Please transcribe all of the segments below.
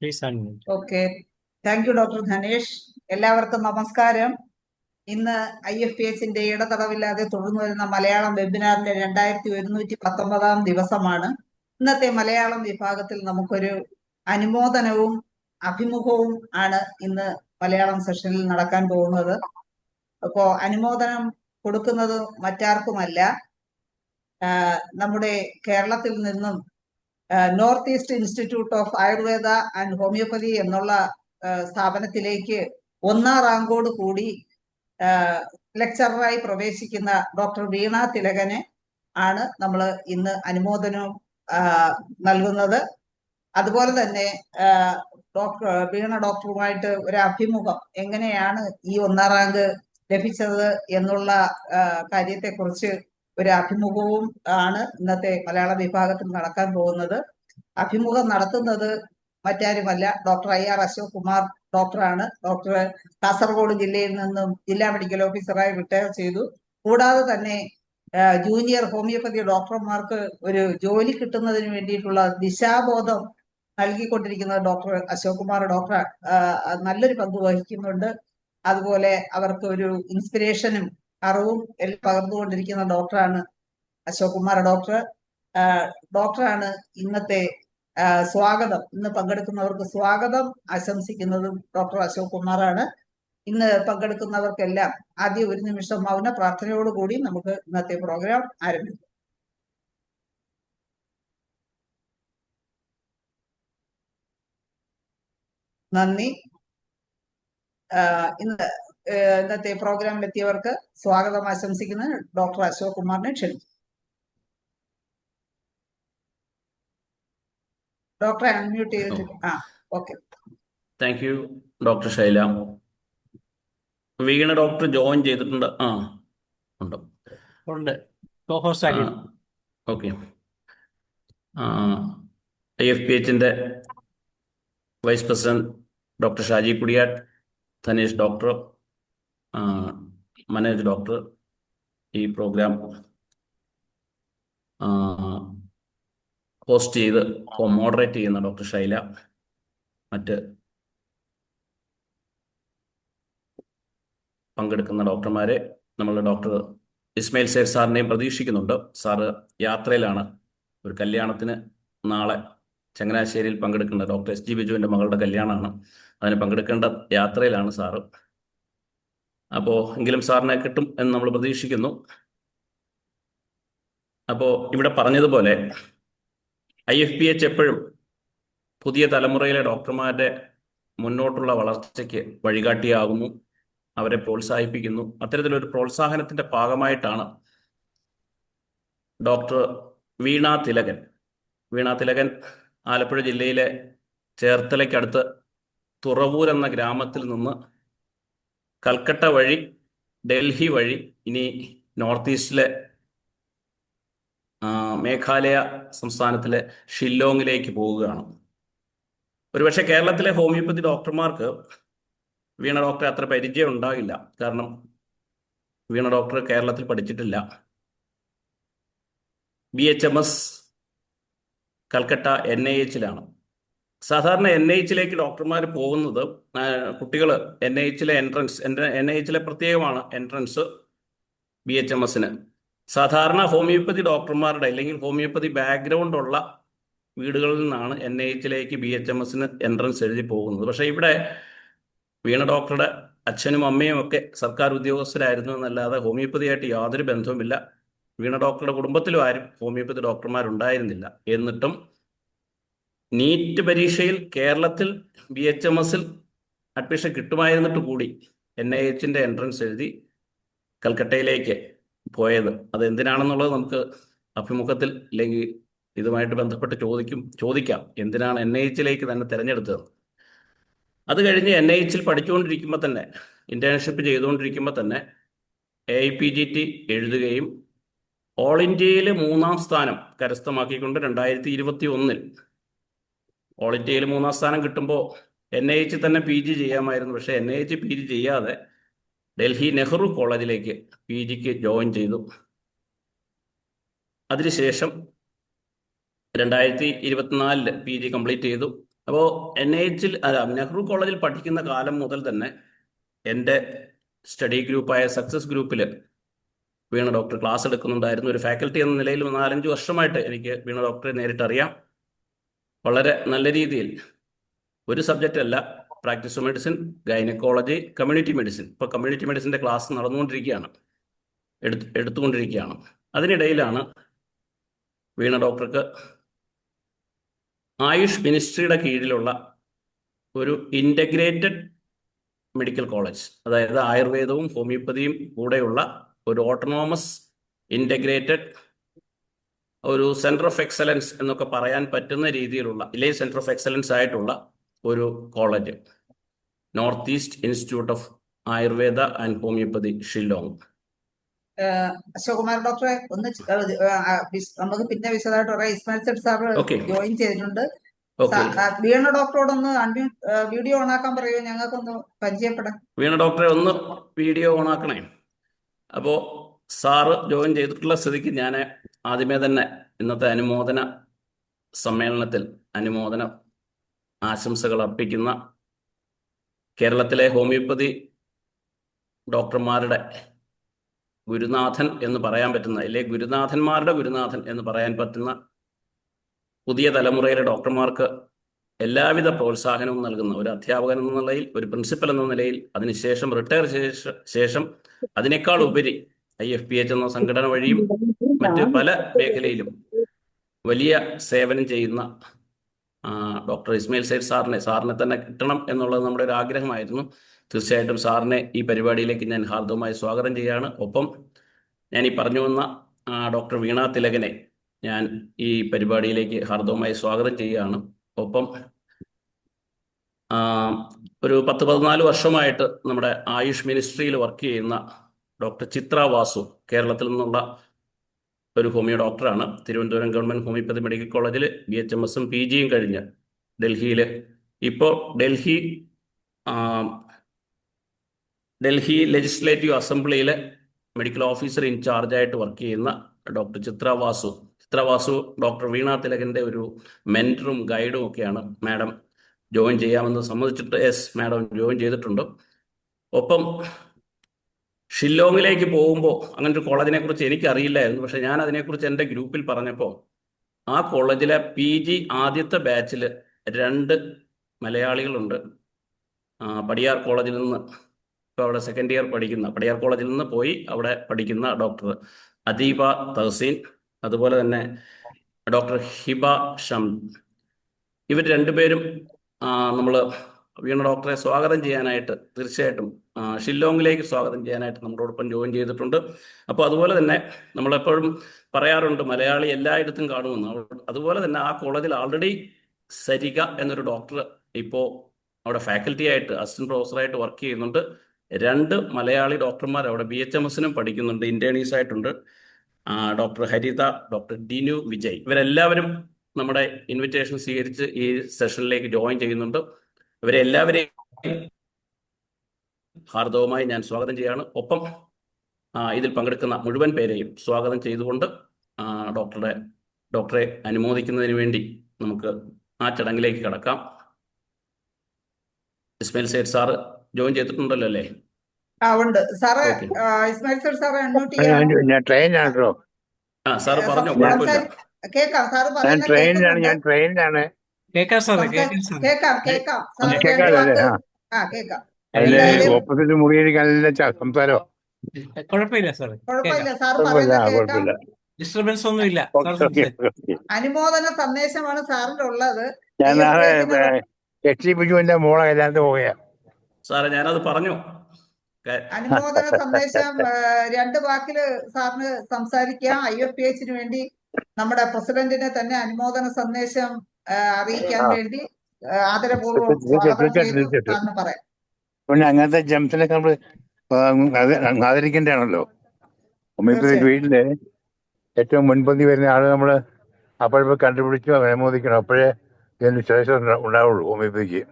Please unmute. Okay, thank you doctor Dhanesh. എല്ലാവർക്കും നമസ്കാരം. ഇന്ന് IFPHന്റെ ഇടതടവില്ലാതെ തുടർന്നു വരുന്ന മലയാളം വെബിനാറിന്റെ 2119 ദിവസമാണ്. ഇന്നത്തെ മലയാളം വിഭാഗത്തിൽ നമുക്കൊരു അനുമോദനവും അഭിമുഖവും ആണ് ഇന്ന് മലയാളം സെഷനിൽ നടക്കാൻ പോകുന്നത്. അപ്പോ അനുമോദനം കൊടുക്കുന്നത് മറ്റാർക്കുമല്ല, നമ്മുടെ കേരളത്തിൽ നിന്നും North east institute of Ayurveda and Homoeopathy എന്നുള്ള സ്ഥാപനത്തിലേക്ക് 1ാം റാങ്കോട് കൂടി ലെക്ചററായി പ്രവേശിക്കുന്ന ഡോക്ടർ വീണ തിലകന് ആണ് നമ്മൾ ഇന്ന് അനുമോദനം നൽകുന്നത്. അതുപോലെ തന്നെ വീണ ഡോക്ടറുമായിട്ട് ഒരു അഭിമുഖം, എങ്ങനെയാണ് ഈ 1ാം റാങ്ക് ലഭിച്ചത് എന്നുള്ള കാര്യത്തെക്കുറിച്ച് ഒരു അഭിമുഖവും ആണ് ഇന്നത്തെ മലയാള വിഭാഗത്തിൽ നടക്കാൻ പോകുന്നത്. അഭിമുഖം നടത്തുന്നത് മറ്റാരുമല്ല, ഡോക്ടർ IR അശോക് കുമാർ ഡോക്ടറാണ്. ഡോക്ടർ കാസർഗോഡ് ജില്ലയിൽ നിന്നും ജില്ലാ മെഡിക്കൽ ഓഫീസറായി റിട്ടയർ ചെയ്തു. കൂടാതെ തന്നെ ജൂനിയർ ഹോമിയോപ്പതി ഡോക്ടർമാർക്ക് ഒരു ജോലി കിട്ടുന്നതിന് വേണ്ടിയിട്ടുള്ള ദിശാബോധം നൽകിക്കൊണ്ടിരിക്കുന്ന ഡോക്ടർ അശോക് കുമാർ ഡോക്ടർ നല്ലൊരു പങ്ക് വഹിക്കുന്നുണ്ട്. അതുപോലെ അവർക്ക് ഒരു ഇൻസ്പിരേഷനും അറിവും എല്ലാം പകർന്നുകൊണ്ടിരിക്കുന്ന ഡോക്ടറാണ് അശോക് കുമാർ ഡോക്ടർ. ഡോക്ടറാണ് ഇന്നത്തെ സ്വാഗതം, ഇന്ന് പങ്കെടുക്കുന്നവർക്ക് സ്വാഗതം ആശംസിക്കുന്നതും ഡോക്ടർ അശോക് കുമാറാണ്. ഇന്ന് പങ്കെടുക്കുന്നവർക്കെല്ലാം ആദ്യം ഒരു നിമിഷം മൗന പ്രാർത്ഥനയോടുകൂടി നമുക്ക് ഇന്നത്തെ പ്രോഗ്രാം ആരംഭിക്കാം. നന്ദി. ഇന്നത്തെ പ്രോഗ്രാമിലെത്തിയവർക്ക് സ്വാഗതം ആശംസിക്കുന്ന ഡോക്ടർ അശോക് കുമാറിനെ ക്ഷണിച്ചു. ഡോക്ടറെ അൺമ്യൂട്ട് ചെയ്തിട്ട്. Okay. Thank you doctor Shaila. Veena doctor join ചെയ്തിട്ടുണ്ട്. ഉണ്ട്. ഓക്കെ. IFPHന്റെ vice president doctor Shaji Kudiyattu, Dhanesh doctor, Manoj doctor, ഈ പ്രോഗ്രാം ഹോസ്റ്റ് ചെയ്ത് മോഡറേറ്റ് ചെയ്യുന്ന ഡോക്ടർ ശൈല, മറ്റ് പങ്കെടുക്കുന്ന ഡോക്ടർമാരെ, നമ്മളുടെ ഡോക്ടർ ഇസ്മായിൽ സേർ സാറിനെയും പ്രതീക്ഷിക്കുന്നുണ്ട്. സാറ് യാത്രയിലാണ്, ഒരു കല്യാണത്തിന് നാളെ ചങ്ങനാശ്ശേരിയിൽ പങ്കെടുക്കേണ്ട ഡോക്ടർ SG ബിജുവിൻ്റെ മകളുടെ കല്യാണമാണ്, അതിന് പങ്കെടുക്കേണ്ട യാത്രയിലാണ് സാറ്. അപ്പോൾ എങ്കിലും സാറിനെ കിട്ടും എന്ന് നമ്മൾ പ്രതീക്ഷിക്കുന്നു. അപ്പോൾ ഇവിടെ പറഞ്ഞതുപോലെ IFPH എപ്പോഴും പുതിയ തലമുറയിലെ ഡോക്ടർമാരുടെ മുന്നോട്ടുള്ള വളർച്ചയ്ക്ക് വഴികാട്ടിയാകുന്നു, അവരെ പ്രോത്സാഹിപ്പിക്കുന്നു. അത്തരത്തിലൊരു പ്രോത്സാഹനത്തിൻ്റെ ഭാഗമായിട്ടാണ് ഡോക്ടർ വീണ തിലകൻ ആലപ്പുഴ ജില്ലയിലെ ചേർത്തലയ്ക്കടുത്ത് തുറവൂർ എന്ന ഗ്രാമത്തിൽ നിന്ന് കൽക്കട്ട വഴി, ഡൽഹി വഴി, ഇനി നോർത്ത് ഈസ്റ്റിലെ മേഘാലയ സംസ്ഥാനത്തിലെ ഷില്ലോങ്ങിലേക്ക് പോവുകയാണ്. ഒരുപക്ഷെ കേരളത്തിലെ ഹോമിയോപ്പതി ഡോക്ടർമാർക്ക് വീണ ഡോക്ടറെ അത്ര പരിചയം ഉണ്ടാകില്ല. കാരണം വീണ ഡോക്ടർ കേരളത്തിൽ പഠിച്ചിട്ടില്ല. BHMS കൽക്കട്ട NIH-ലാണ്. സാധാരണ NIH-ലേക്ക് ഡോക്ടർമാർ പോകുന്നത്, കുട്ടികൾ NIH-ലെ പ്രത്യേകമാണ് എൻട്രൻസ് BHMS-ന്. സാധാരണ ഹോമിയോപ്പതി ഡോക്ടർമാരുടെ അല്ലെങ്കിൽ ഹോമിയോപ്പതി ബാക്ക്ഗ്രൗണ്ട് ഉള്ള വീടുകളിൽ നിന്നാണ് NIH-ലേക്ക് BHMS-ന് എൻട്രൻസ് എഴുതി പോകുന്നത്. പക്ഷേ ഇവിടെ വീണ ഡോക്ടറുടെ അച്ഛനും അമ്മയും ഒക്കെ സർക്കാർ ഉദ്യോഗസ്ഥരായിരുന്നു എന്നല്ലാതെ ഹോമിയോപ്പതിയായിട്ട് യാതൊരു ബന്ധവുമില്ല. വീണ ഡോക്ടറുടെ കുടുംബത്തിലും ആരും ഹോമിയോപ്പതി ഡോക്ടർമാരുണ്ടായിരുന്നില്ല. എന്നിട്ടും നീറ്റ് പരീക്ഷയിൽ കേരളത്തിൽ BHMS-ൽ അഡ്മിഷൻ കിട്ടുമായിരുന്നിട്ട് കൂടി NIH-ന്റെ എൻട്രൻസ് എഴുതി കൽക്കട്ടയിലേക്ക് പോയത്. അതെന്തിനാണെന്നുള്ളത് നമുക്ക് അഭിമുഖത്തിൽ അല്ലെങ്കിൽ ഇതുമായിട്ട് ബന്ധപ്പെട്ട് ചോദിക്കാം, എന്തിനാണ് NIH-ലേക്ക് തന്നെ തിരഞ്ഞെടുത്തത്. അത് കഴിഞ്ഞ് NIH-ൽ പഠിച്ചുകൊണ്ടിരിക്കുമ്പോൾ തന്നെ, ഇന്റേൺഷിപ്പ് ചെയ്തുകൊണ്ടിരിക്കുമ്പോൾ തന്നെ AIPGT എഴുതുകയും ഓൾ ഇന്ത്യയിൽ 3ാം സ്ഥാനം കരസ്ഥമാക്കിക്കൊണ്ട് 2021 ഓൾ ഇന്ത്യയിൽ 3ാം സ്ഥാനം കിട്ടുമ്പോൾ NIH തന്നെ PG ചെയ്യാമായിരുന്നു. പക്ഷേ NIH PG ചെയ്യാതെ ഡൽഹി നെഹ്റു കോളേജിലേക്ക് PGക്ക് ജോയിൻ ചെയ്തു. അതിനുശേഷം 2024 PG കംപ്ലീറ്റ് ചെയ്തു. അപ്പോൾ NIH നെഹ്റു കോളേജിൽ പഠിക്കുന്ന കാലം മുതൽ തന്നെ എൻ്റെ സ്റ്റഡി ഗ്രൂപ്പായ സക്സസ് ഗ്രൂപ്പിൽ വീണ ഡോക്ടർ ക്ലാസ് എടുക്കുന്നുണ്ടായിരുന്നു. ഒരു ഫാക്കൽറ്റി എന്ന നിലയിൽ 4-5 വർഷമായിട്ട് എനിക്ക് വീണ ഡോക്ടറെ നേരിട്ട് അറിയാം. വളരെ നല്ല രീതിയിൽ ഒരു സബ്ജക്റ്റ് അല്ല, practice of medicine, gynaecology, community medicine. ഇപ്പോൾ കമ്മ്യൂണിറ്റി മെഡിസിൻ്റെ ക്ലാസ് നടന്നുകൊണ്ടിരിക്കുകയാണ്, എടുത്തുകൊണ്ടിരിക്കുകയാണ്. അതിനിടയിലാണ് വീണ ഡോക്ടർക്ക് ആയുഷ് മിനിസ്ട്രിയുടെ കീഴിലുള്ള ഒരു ഇൻ്റഗ്രേറ്റഡ് മെഡിക്കൽ കോളേജ്, അതായത് ആയുർവേദവും ഹോമിയോപ്പതിയും കൂടെയുള്ള ഒരു ഓട്ടോണോമസ് ഇൻ്റഗ്രേറ്റഡ് ഒരു സെൻറ്റർ ഓഫ് എക്സലൻസ് എന്നൊക്കെ പറയാൻ പറ്റുന്ന രീതിയിലുള്ള, ഇല്ലെങ്കിൽ സെൻറ്റർ ഓഫ് എക്സലൻസ് ആയിട്ടുള്ള ഒരു college, North east institute of Ayurveda and Homoeopathy, Shillong. Ashokumar ഡോക്ടറെ ഒന്ന് നമുക്ക് പിന്നെ വിശദമായിട്ട് പറയാം. ഇസ്മായിൽ സെഡ് സാർ ജോയിൻ ചെയ്തിട്ടുണ്ട്. വീണ ഡോക്ടറോടൊന്ന് വീഡിയോ ഓണാക്കാൻ പറയുമോ, ഞങ്ങൾക്കൊന്ന് പരിചയപ്പെടാം. വീണ ഡോക്ടറെ ഒന്ന് വീഡിയോ ഓണാക്കണേ. അപ്പോൾ സാറ് ജോയിൻ ചെയ്തിട്ടുള്ള സ്ഥിതിക്ക് ഞാൻ ആദ്യമേ തന്നെ ഇന്നത്തെ അനുമോദന സമ്മേളനത്തിൽ അനുമോദന ആശംസകൾ അർപ്പിക്കുന്ന കേരളത്തിലെ ഹോമിയോപ്പതി ഡോക്ടർമാരുടെ ഗുരുനാഥൻ എന്ന് പറയാൻ പറ്റുന്ന, അല്ലെങ്കിൽ ഗുരുനാഥന്മാരുടെ ഗുരുനാഥൻ എന്ന് പറയാൻ പറ്റുന്ന പുതിയ തലമുറയിലെ ഡോക്ടർമാർക്ക് എല്ലാവിധ പ്രോത്സാഹനവും നൽകുന്ന ഒരു അധ്യാപകൻ എന്ന നിലയിൽ, ഒരു പ്രിൻസിപ്പൽ എന്ന നിലയിൽ, അതിനുശേഷം റിട്ടയർ ശേഷം അതിനേക്കാൾ ഉപരി IFPH എന്ന സംഘടന വഴിയും മറ്റ് പല മേഖലയിലും വലിയ സേവനം ചെയ്യുന്ന ഡോക്ടർ ഇസ്മായിൽ സെയ്ദ് സാറിനെ തന്നെ കിട്ടണം എന്നുള്ളത് നമ്മുടെ ഒരു ആഗ്രഹമായിരുന്നു. തീർച്ചയായിട്ടും സാറിനെ ഈ പരിപാടിയിലേക്ക് ഞാൻ ഹാർദവമായി സ്വാഗതം ചെയ്യുകയാണ്. ഒപ്പം ഞാൻ ഈ പറഞ്ഞു വന്ന ഡോക്ടർ വീണ തിലകനെ ഞാൻ ഈ പരിപാടിയിലേക്ക് ഹാർദവമായി സ്വാഗതം ചെയ്യുകയാണ്. ഒപ്പം ഒരു 10-14 വർഷമായിട്ട് നമ്മുടെ ആയുഷ് മിനിസ്ട്രിയിൽ വർക്ക് ചെയ്യുന്ന ഡോക്ടർ ചിത്ര വാസു, കേരളത്തിൽ നിന്നുള്ള ഒരു ഹോമിയോ ഡോക്ടറാണ്. തിരുവനന്തപുരം ഗവൺമെൻറ് ഹോമിയോപ്പതി മെഡിക്കൽ കോളേജിൽ BHMSും PGയും കഴിഞ്ഞ് ഡൽഹിയിൽ, ഇപ്പോൾ ഡൽഹി ലെജിസ്ലേറ്റീവ് അസംബ്ലിയിൽ മെഡിക്കൽ ഓഫീസർ ഇൻചാർജായിട്ട് വർക്ക് ചെയ്യുന്ന ഡോക്ടർ ചിത്ര വാസു ഡോക്ടർ വീണ തിലകൻ്റെ ഒരു മെൻറ്ററും ഗൈഡും ഒക്കെയാണ്. മാഡം ജോയിൻ ചെയ്യാമെന്ന് സമ്മതിച്ചിട്ട്, മാഡം ജോയിൻ ചെയ്തിട്ടുണ്ട്. ഒപ്പം ഷില്ലോങ്ങിലേക്ക് പോകുമ്പോൾ അങ്ങനെ ഒരു കോളേജിനെ കുറിച്ച് എനിക്കറിയില്ലായിരുന്നു. പക്ഷെ ഞാൻ അതിനെക്കുറിച്ച് എൻ്റെ ഗ്രൂപ്പിൽ പറഞ്ഞപ്പോൾ ആ കോളേജിലെ PG ആദ്യത്തെ ബാച്ചിൽ 2 മലയാളികളുണ്ട്. പടിയാർ കോളേജിൽ നിന്ന്, ഇപ്പോൾ അവിടെ സെക്കൻഡ് ഇയർ പഠിക്കുന്ന, പടിയാർ കോളേജിൽ നിന്ന് പോയി അവിടെ പഠിക്കുന്ന ഡോക്ടർ അദീബ തഹസീൻ, അതുപോലെ തന്നെ ഡോക്ടർ ഹിബ ഷം. ഇവർ 2 പേരും നമ്മൾ വീണ ഡോക്ടറെ സ്വാഗതം ചെയ്യാനായിട്ട്, തീർച്ചയായിട്ടും ഷില്ലോങ്ങിലേക്ക് സ്വാഗതം ചെയ്യാനായിട്ട് നമ്മളോടൊപ്പം ജോയിൻ ചെയ്തിട്ടുണ്ട്. അപ്പോൾ അതുപോലെ തന്നെ നമ്മളെപ്പോഴും പറയാറുണ്ട് മലയാളി എല്ലായിടത്തും കാണുമെന്ന്. അതുപോലെ തന്നെ ആ കോളേജിൽ ആൾറെഡി സരിക എന്നൊരു ഡോക്ടർ ഇപ്പോൾ അവിടെ ഫാക്കൽറ്റി ആയിട്ട്, അസിസ്റ്റന്റ് പ്രൊഫസറായിട്ട് വർക്ക് ചെയ്യുന്നുണ്ട്. 2 മലയാളി ഡോക്ടർമാർ അവിടെ BHMSനും പഠിക്കുന്നുണ്ട്, ഇന്റേണീസ് ആയിട്ടുണ്ട്. ഡോക്ടർ ഹരിത, ഡോക്ടർ ഡിനു വിജയ്, ഇവരെല്ലാവരും നമ്മുടെ ഇൻവിറ്റേഷൻ സ്വീകരിച്ച് ഈ സെഷനിലേക്ക് ജോയിൻ ചെയ്യുന്നുണ്ട്. ഇവരെല്ലാവരെയും ഹാർദവമായി ഞാൻ സ്വാഗതം ചെയ്യാണ്. ഒപ്പം ഇതിൽ പങ്കെടുക്കുന്ന മുഴുവൻ പേരെയും സ്വാഗതം ചെയ്തുകൊണ്ട് ഡോക്ടറെ അനുമോദിക്കുന്നതിന് വേണ്ടി നമുക്ക് ആ ചടങ്ങിലേക്ക് കടക്കാം. ഇസ്മായിൽ സെയ്ദ് സാറ് ജോയിൻ ചെയ്തിട്ടുണ്ടല്ലോ അല്ലേ? ഉണ്ട് സാറേ. ഇസ്മായിൽ സെയ്ദ് സാറെ അൺമ്യൂട്ട് ചെയ്യാം. ഞാൻ ട്രെയിനിലാണോ? സാറ് പറഞ്ഞോ, കുഴപ്പമില്ല. കേൾക്കാം സാറ് ഞാൻ ട്രെയിനിലാണ്. ഓപ്പോസിറ്റ് മുറിയിരിക്കാനല്ല സംസാരോ? കുഴപ്പമില്ല സാറേ, കുഴപ്പമില്ല. ഡിസ്റ്റർബൻസ് ഒന്നുമില്ല. അനുമോദന സന്ദേശമാണ് സാറിന്റെ ഉള്ളത്. ഞാൻ നാളെ ബിജുവിന്റെ മോളെ കല്യാണത്തിന് പോവുകയാ സാറേ. ഞാനത് പറഞ്ഞു. അനുമോദന സന്ദേശം 2 വാക്കില് സാറിന് സംസാരിക്കാം. IFPHന് വേണ്ടി നമ്മുടെ പ്രസിഡന്റിനെ തന്നെ അനുമോദന സന്ദേശം അറിയിക്കാൻ വേണ്ടി ആദരപൂർവ്വം പറയാം. പിന്നെ അങ്ങനത്തെ ജംസിനൊക്കെ നമ്മള് ആദരിക്കേണ്ടതാണല്ലോ. ഹോമിയോപ്പതി വീട്ടില് ഏറ്റവും മുൻപന്തി വരുന്ന ആള് നമ്മള് അപ്പോഴപ്പോൾ കണ്ടുപിടിച്ചു അനുമോദിക്കണം. അപ്പോഴേ ഇതിന് വിശ്വാസം ഉണ്ടാവുള്ളൂ ഹോമിയോപ്പതിക്ക്.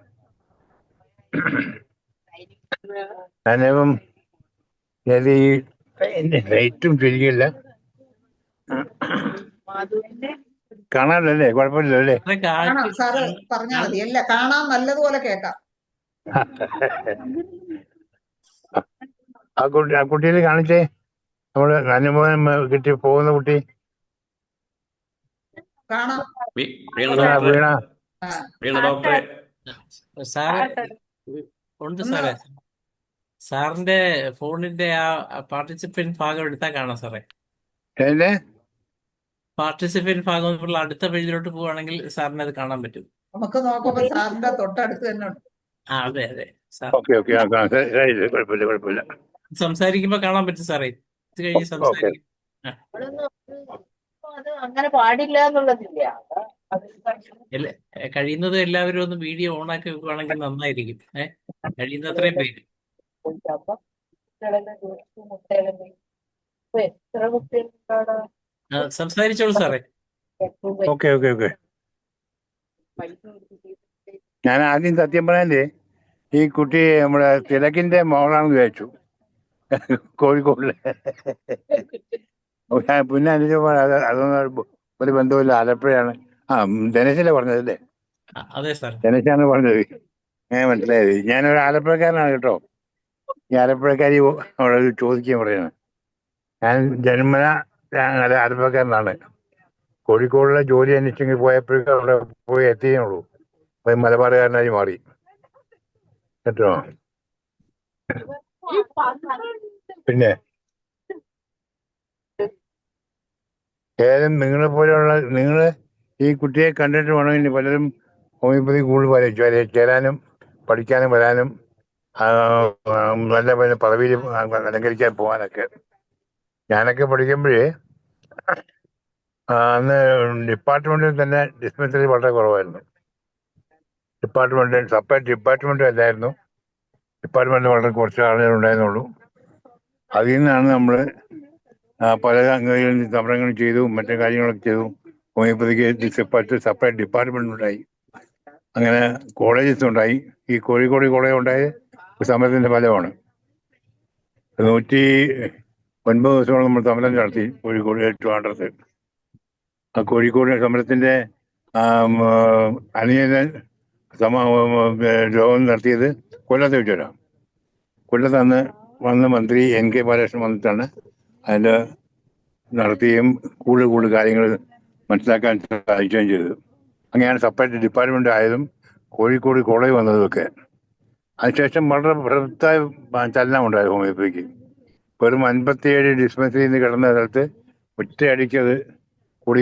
ഞാനിപ്പം ഈ റേറ്റും ശരിയല്ല. കാണാനല്ലേ, കുഴപ്പമില്ലല്ലോ അല്ലേ? സാറേ കാണാം, സാറ് പറഞ്ഞാൽ മതി. എല്ലാം കാണാൻ നല്ലതുപോലെ കേൾക്കാം. ആ കുട്ടീനെ കാണിച്ചേ, നമ്മള് അനുമോദനം കിട്ടി പോകുന്ന കുട്ടി. കാണാം. വീണ വീണ ഡോക്ടറെ, വീണ ആ, വീണ ഡോക്ടറെ, സാറേ ഉണ്ട് ഒന്ന് സാറേ. സാറിന്റെ ഫോണിന്റെ ആ പാർട്ടിസിപ്പന്റ് ഭാഗം എടുത്താൽ കാണാം സാറേ. എന്നെ പാർട്ടിസിപ്പന്റ് ഭാഗം നമ്മൾ അടുത്ത പേജിലോട്ട് പോവുകയാണെങ്കിൽ സാറിന് അത് കാണാൻ പറ്റും. നമുക്ക് നോക്കുമ്പോ സാറിന്റെ തൊട്ടടുത്ത് തന്നെ ഉണ്ട്. അതെ അതെ സാർ ഓക്കെ കുഴപ്പമില്ല കുഴപ്പമില്ല. സംസാരിക്കുമ്പോ കാണാൻ പറ്റും സാറേ. ഇത് കഴിഞ്ഞ് ഓക്കെ സംസാരിക്കും. ആ. അത് അങ്ങനെ പാടില്ല എന്നുള്ളതില്ല. കഴിയുന്നത് എല്ലാവരും ഒന്ന് വീഡിയോ ഓൺ ആക്കി വെക്കുവാണെങ്കിൽ നന്നായിരിക്കും. കഴിയുന്നത്രയും പേര്. എത്ര കുട്ടികളുണ്ടാണ്? സംസാരിച്ചോളൂ സാറേ. ഓക്കെ ഞാൻ ആദ്യം സത്യം പറയാനേ, ഈ കുട്ടി നമ്മുടെ തിലകിന്റെ മോളാണെന്ന് വിചാരിച്ചു, കോഴിക്കോടിലെ. പിന്നെ അനുഭവം അതൊന്നും ഒരു ബന്ധമില്ല, ആലപ്പുഴയാണ്. ധനേശല്ലേ പറഞ്ഞതല്ലേ? അതെ സാർ. ധനേശാണ് പറഞ്ഞത്. മനസ്സിലായത്. ഞാനൊരു ആലപ്പുഴക്കാരനാണ് കേട്ടോ. ഈ ആലപ്പുഴക്കാരി അവിടെ ചോദിക്കാൻ പറയുന്നത്, ഞാൻ ജന്മന ആലപ്പുഴക്കാരനാണ്. കോഴിക്കോടിലെ ജോലി അന്വേഷിച്ചെങ്കിൽ പോയപ്പോഴേക്കും അവിടെ പോയി എത്തിയേ ഉള്ളൂ. അപ്പൊ മലബാറുകാരനായി മാറി കേട്ടോ. പിന്നെ ഏതും നിങ്ങളെ പോലെയുള്ള നിങ്ങള് ഈ കുട്ടിയെ കണ്ടിട്ട് വേണമെങ്കിൽ പലരും ഹോമിയോപ്പതി കൂടുതൽ ചേരാനും പഠിക്കാനും വരാനും നല്ല പല പദവിയിൽ അലങ്കരിക്കാൻ പോകാനൊക്കെ. ഞാനൊക്കെ പഠിക്കുമ്പോഴേ അന്ന് ഡിപ്പാർട്ട്മെന്റിൽ തന്നെ ഡിസ്പെൻസറി വളരെ കുറവായിരുന്നു. സെപ്പറേറ്റ് ഡിപ്പാർട്ട്മെന്റ് അല്ലായിരുന്നു. ഡിപ്പാർട്ട്മെന്റിൽ വളരെ കുറച്ച് ആളുകൾ ഉണ്ടായിരുന്നുള്ളൂ. അതിൽ നിന്നാണ് നമ്മൾ പല അംഗങ്ങളിൽ സമരങ്ങൾ ചെയ്തു, മറ്റു കാര്യങ്ങളൊക്കെ ചെയ്തു. ഹോമിയോപ്പതിക്ക് സെപ്പറേറ്റ് ഡിപ്പാർട്ട്മെന്റ് ഉണ്ടായി. അങ്ങനെ കോളേജസ് ഉണ്ടായി. ഈ കോഴിക്കോട് കോളേജ് ഉണ്ടായ സമരത്തിന്റെ ഫലമാണ്. 109 ദിവസത്തോളം നമ്മൾ സമരം നടത്തി കോഴിക്കോട് ട്രിവാൻഡ്രത്ത്. ആ കോഴിക്കോട് സമരത്തിന്റെ അനുജന രോഗം നടത്തിയത് കൊല്ലത്ത് വെച്ചാണ്. കൊല്ലത്ത് അന്ന് വന്ന മന്ത്രി NK ബാലകൃഷ്ണൻ വന്നിട്ടാണ് അതിൻ്റെ നടത്തുകയും കൂടുതൽ കാര്യങ്ങൾ മനസ്സിലാക്കാൻ സാധിക്കുകയും ചെയ്തത്. അങ്ങനെയാണ് സെപ്പറേറ്റ് ഡിപ്പാർട്ട്മെന്റ് ആയതും കോഴിക്കോട് കോളേജ് വന്നതുമൊക്കെ. അതിനുശേഷം വളരെ ബൃഹത്തായ ചലനം ഉണ്ടായത് ഹോമിയോപ്പതിക്ക്. വെറും 57 ഡിസ്പെൻസറിയിൽ നിന്ന് കിടന്ന സ്ഥലത്ത് ഒറ്റയടിക്കത് കൂടി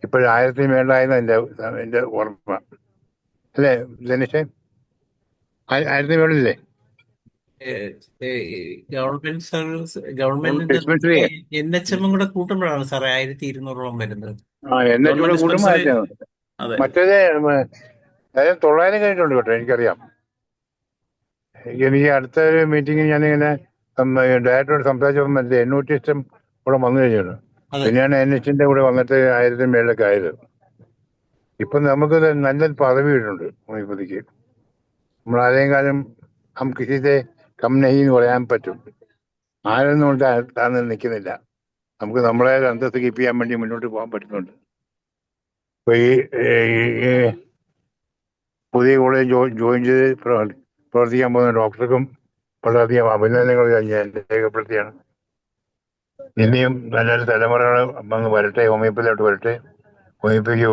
ഇപ്പോഴും 1000 മേളിലായെന്ന് എൻ്റെ ഓർമ്മ. അല്ലേ ധനേഷേ? 1000 മേളില്ലേ ഗവൺമെന്റ് സർവീസ്, ഗവൺമെന്റിന്റെ ഡിസ്പെൻസറി? NHM കൂടെ കൂട്ടുമ്പോഴാണ് സാറേ 1200 വരുന്നത്. എന്നെ കൂടെ കൂടുമ്പോൾ അതെ. മറ്റേത് 900 കഴിഞ്ഞിട്ടുണ്ട് കേട്ടോ, എനിക്കറിയാം. എനിക്ക് അടുത്ത ഒരു മീറ്റിംഗിൽ ഞാനിങ്ങനെ ഡയറക്ടറോട് സംസാരിച്ചപ്പോൾ മറ്റേ 800 ഇഷ്ടം കൂടെ വന്നു കഴിഞ്ഞു. പിന്നെയാണ് NHന്റെ കൂടെ വന്നിട്ട് 1000 മേളിലൊക്കെ ആയത്. ഇപ്പൊ നമുക്ക് നല്ലൊരു പദവി ഇടുന്നുണ്ട് ഹോമിയോപ്പതിക്ക്. നമ്മൾ ആരെയും കാലം കിസിത്തെ കം നഹി എന്ന് പറയാൻ പറ്റും. ആരൊന്നും കൊണ്ട് താന്ന് നിൽക്കുന്നില്ല. നമുക്ക് നമ്മളെ അന്തസ്സ് കീപ്പ് ചെയ്യാൻ വേണ്ടി മുന്നോട്ട് പോകാൻ പറ്റുന്നുണ്ട്. ഇപ്പൊ ഈ പുതിയ കോളേജ് ജോയിൻ ചെയ്ത് പ്രവർത്തിക്കാൻ പോകുന്ന ഡോക്ടർക്കും വളരെയധികം അഭിനന്ദനങ്ങൾ ഞാൻ രേഖപ്പെടുത്തിയാണ്. ഇനിയും നല്ലൊരു തലമുറകൾ വന്ന് വരട്ടെ, ഹോമിയോപ്പതിയിലോട്ട് വരട്ടെ. ഹോമിയോപ്പതിക്ക്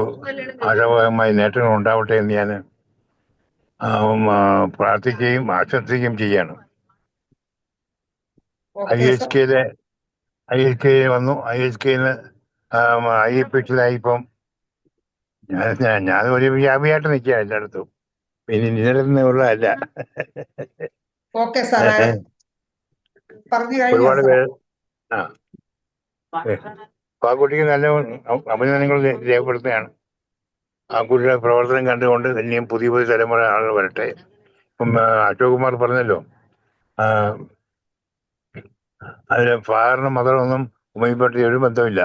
ആശാവഹമായ നേട്ടങ്ങൾ ഉണ്ടാവട്ടെ എന്ന് ഞാൻ പ്രാർത്ഥിക്കുകയും ആശംസിക്കുകയും ചെയ്യാണ്. IHK വന്നു. IHKയിൽ IEPHലായി. ഇപ്പം ഞാൻ ഒരു വ്യാപിയായിട്ട് നിൽക്കുക എല്ലായിടത്തും. പിന്നെ നിലനിന്നുള്ളതല്ല. ഓക്കെ സാറേ, പറഞ്ഞു കഴിഞ്ഞോ ഒരുപാട് സാർ? പേര് ആ കുട്ടിക്ക് നല്ല അഭിനന്ദനങ്ങൾ രേഖപ്പെടുത്തുകയാണ്. ആ കുട്ടിയുടെ പ്രവർത്തനം കണ്ടുകൊണ്ട് ഇനിയും പുതിയ തലമുറ ആളുകൾ വരട്ടെ. ഇപ്പം അശോക് കുമാർ പറഞ്ഞല്ലോ, അതിന് ഫാദറിനും മദറൊന്നും ഹോമിയോപ്പതി ഒരു ബന്ധമില്ല.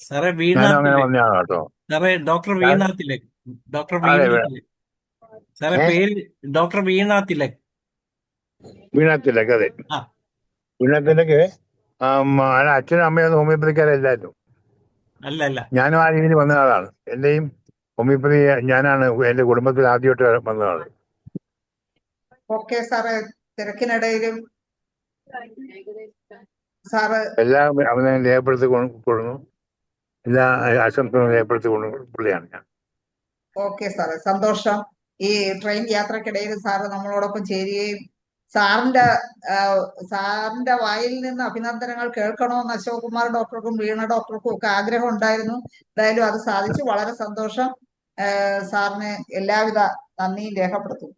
സാറേ ഞാനും അങ്ങനെ പറഞ്ഞാണ് കേട്ടോ. സാറേ ഡോക്ടർ വീണ തിലക്. സാറേ പേര് ഡോക്ടർ വീണ തിലക്. അതെ. വീണ തിലക് അച്ഛനും അമ്മയൊന്നും ഹോമിയോപ്പതിക്കാരല്ലായിരുന്നു. അല്ല അല്ല. ഞാനും ആ രീതിയിൽ വന്ന ആളാണ്. എന്റെയും ഹോമിയോപ്പതി ഞാനാണ് എന്റെ കുടുംബത്തിൽ ആദ്യമായിട്ട് വന്ന ആള്. ഓക്കെ സാറ്, തിരക്കിനിടയിലും സാറ് എല്ലാം അവനെ രേഖപ്പെടുത്തി കൊടുക്കുന്നു. എല്ലാ ആശംസകളും രേഖപ്പെടുത്തി കൊടുക്കുന്ന പുള്ളിയാണ് ഞാൻ. ഓക്കെ സാറേ, സന്തോഷം. ഈ ട്രെയിൻ യാത്രക്കിടയിൽ സാറ് നമ്മളോടൊപ്പം ചേരുകയും സാറിന്റെ സാറിന്റെ വായിൽ നിന്ന് അഭിനന്ദനങ്ങൾ കേൾക്കണമെന്ന് അശോക് കുമാർ ഡോക്ടർക്കും വീണ ഡോക്ടർക്കും ഒക്കെ ആഗ്രഹം ഉണ്ടായിരുന്നു. എന്തായാലും അത് സാധിച്ചു. വളരെ സന്തോഷം. സാറിന് എല്ലാവിധ നന്ദിയും രേഖപ്പെടുത്തും.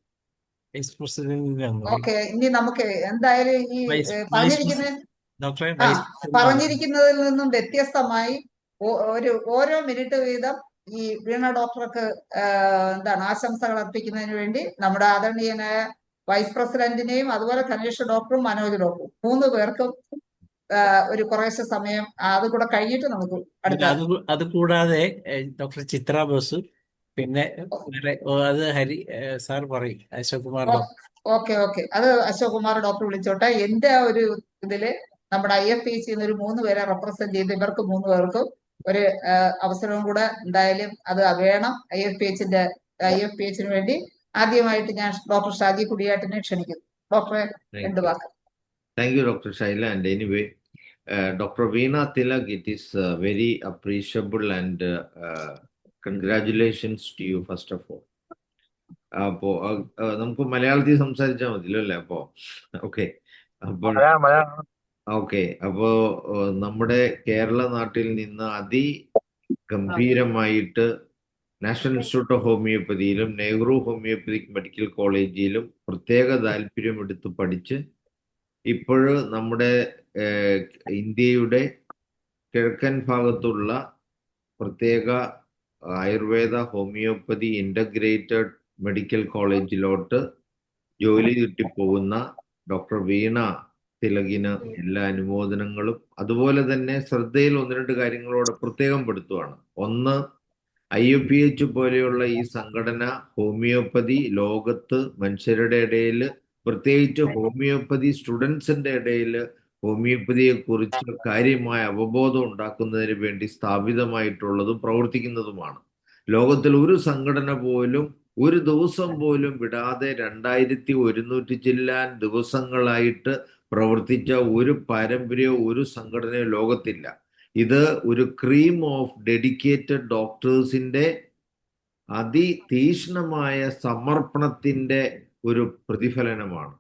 വൈസ് പ്രസിഡന്റിനാണ്. ഓക്കെ, ഇനി നമുക്ക് എന്തായാലും ഈ വൈസ് പറഞ്ഞിരിക്കുന്ന ഡോക്ടറെ ആ വൈസ് പ്രസിഡന്റ് പറഞ്ഞിരിക്കുന്നതിൽ നിന്നും വ്യത്യസ്തമായി ഓരോ മിനിറ്റ് വീതം ഈ വീണ ഡോക്ടർക്ക് എന്താണ് ആശംസകൾ അർപ്പിക്കുന്നതിന് വേണ്ടി നമ്മുടെ ആദരണീയനായ വൈസ് പ്രസിഡന്റിനെയും അതുപോലെ ധനേഷ് ഡോക്ടറും മനോജ് ഡോക്ടറും 3 പേർക്കും ഒരു കുറേശ്ശെ സമയം അത് കൂടെ കഴിഞ്ഞിട്ട് നമുക്ക് അടുത്ത അത് കൂടാതെ ഡോക്ടർ ചിത്ര ബോസ്, പിന്നെ അത് സാർ പറയും, അശോക് കുമാർ ഡോക്ടർ. ഓക്കെ, അത് അശോക് കുമാർ ഡോക്ടർ വിളിച്ചോട്ടെ. എന്റെ ഒരു ഇതില് നമ്മുടെ IFPC ഒരു 3 പേരെ റെപ്രസെന്റ് ചെയ്ത് ഇവർക്ക് 3 പേർക്കും ഒരു അവസരവും കൂടെ എന്തായാലും അത് വേണം. IFPHന് വേണ്ടി ആദ്യമായിട്ട് ഞാൻ ഡോക്ടർ ഷാജി കുടിയാട്ടിനെ ക്ഷണിക്കുന്നു. ഡോക്ടറെ, 2 വാക്ക്. Thank you, Dr. Shaila. And anyway, Dr. Veena Tilak, it is very appreciable and congratulations to you, first of all. അപ്പോ നമുക്ക് മലയാളത്തിൽ സംസാരിച്ചാൽ മതിയല്ലോ അല്ലേ? അപ്പോ ഓക്കെ. അപ്പോൾ ഓക്കെ, അപ്പോ നമ്മുടെ കേരള നാട്ടിൽ നിന്ന് അതിഗംഭീരമായിട്ട് നാഷണൽ ഇൻസ്റ്റിറ്റ്യൂട്ട് ഓഫ് ഹോമിയോപ്പതിയിലും നെഹ്റു ഹോമിയോപ്പതിക് മെഡിക്കൽ കോളേജിലും പ്രത്യേക താല്പര്യം എടുത്ത് പഠിച്ച് ഇപ്പോഴ് നമ്മുടെ ഇന്ത്യയുടെ കിഴക്കൻ ഭാഗത്തുള്ള പ്രത്യേക ആയുർവേദ ഹോമിയോപ്പതി ഇൻ്റഗ്രേറ്റഡ് മെഡിക്കൽ കോളേജിലോട്ട് ജോലി കിട്ടിപ്പോകുന്ന ഡോക്ടർ വീണ തിലകിന് എല്ലാ അനുമോദനങ്ങളും. അതുപോലെ തന്നെ ശ്രദ്ധയിൽ 1-2 കാര്യങ്ങളോട് പ്രത്യേകം പെടുത്തുകയാണ്. ഒന്ന്, IFPH പോലെയുള്ള ഈ സംഘടന ഹോമിയോപ്പതി ലോകത്ത് മനുഷ്യരുടെ ഇടയിൽ, പ്രത്യേകിച്ച് ഹോമിയോപ്പതി സ്റ്റുഡൻസിന്റെ ഇടയിൽ ഹോമിയോപ്പതിയെ കുറിച്ച് കാര്യമായ അവബോധം ഉണ്ടാക്കുന്നതിന് വേണ്ടി സ്ഥാപിതമായിട്ടുള്ളതും പ്രവർത്തിക്കുന്നതുമാണ്. ലോകത്തിൽ ഒരു സംഘടന പോലും ഒരു ദിവസം പോലും വിടാതെ 2100 ചില്ലാൻ ദിവസങ്ങളായിട്ട് പ്രവർത്തിച്ച ഒരു പാരമ്പര്യമോ ഒരു സംഘടനയോ ലോകത്തില്ല. ഇത് ഒരു ക്രീം ഓഫ് ഡെഡിക്കേറ്റഡ് ഡോക്ടേഴ്സിന്റെ അതിതീക്ഷ്ണമായ സമർപ്പണത്തിന്റെ ഒരു പ്രതിഫലനമാണ്.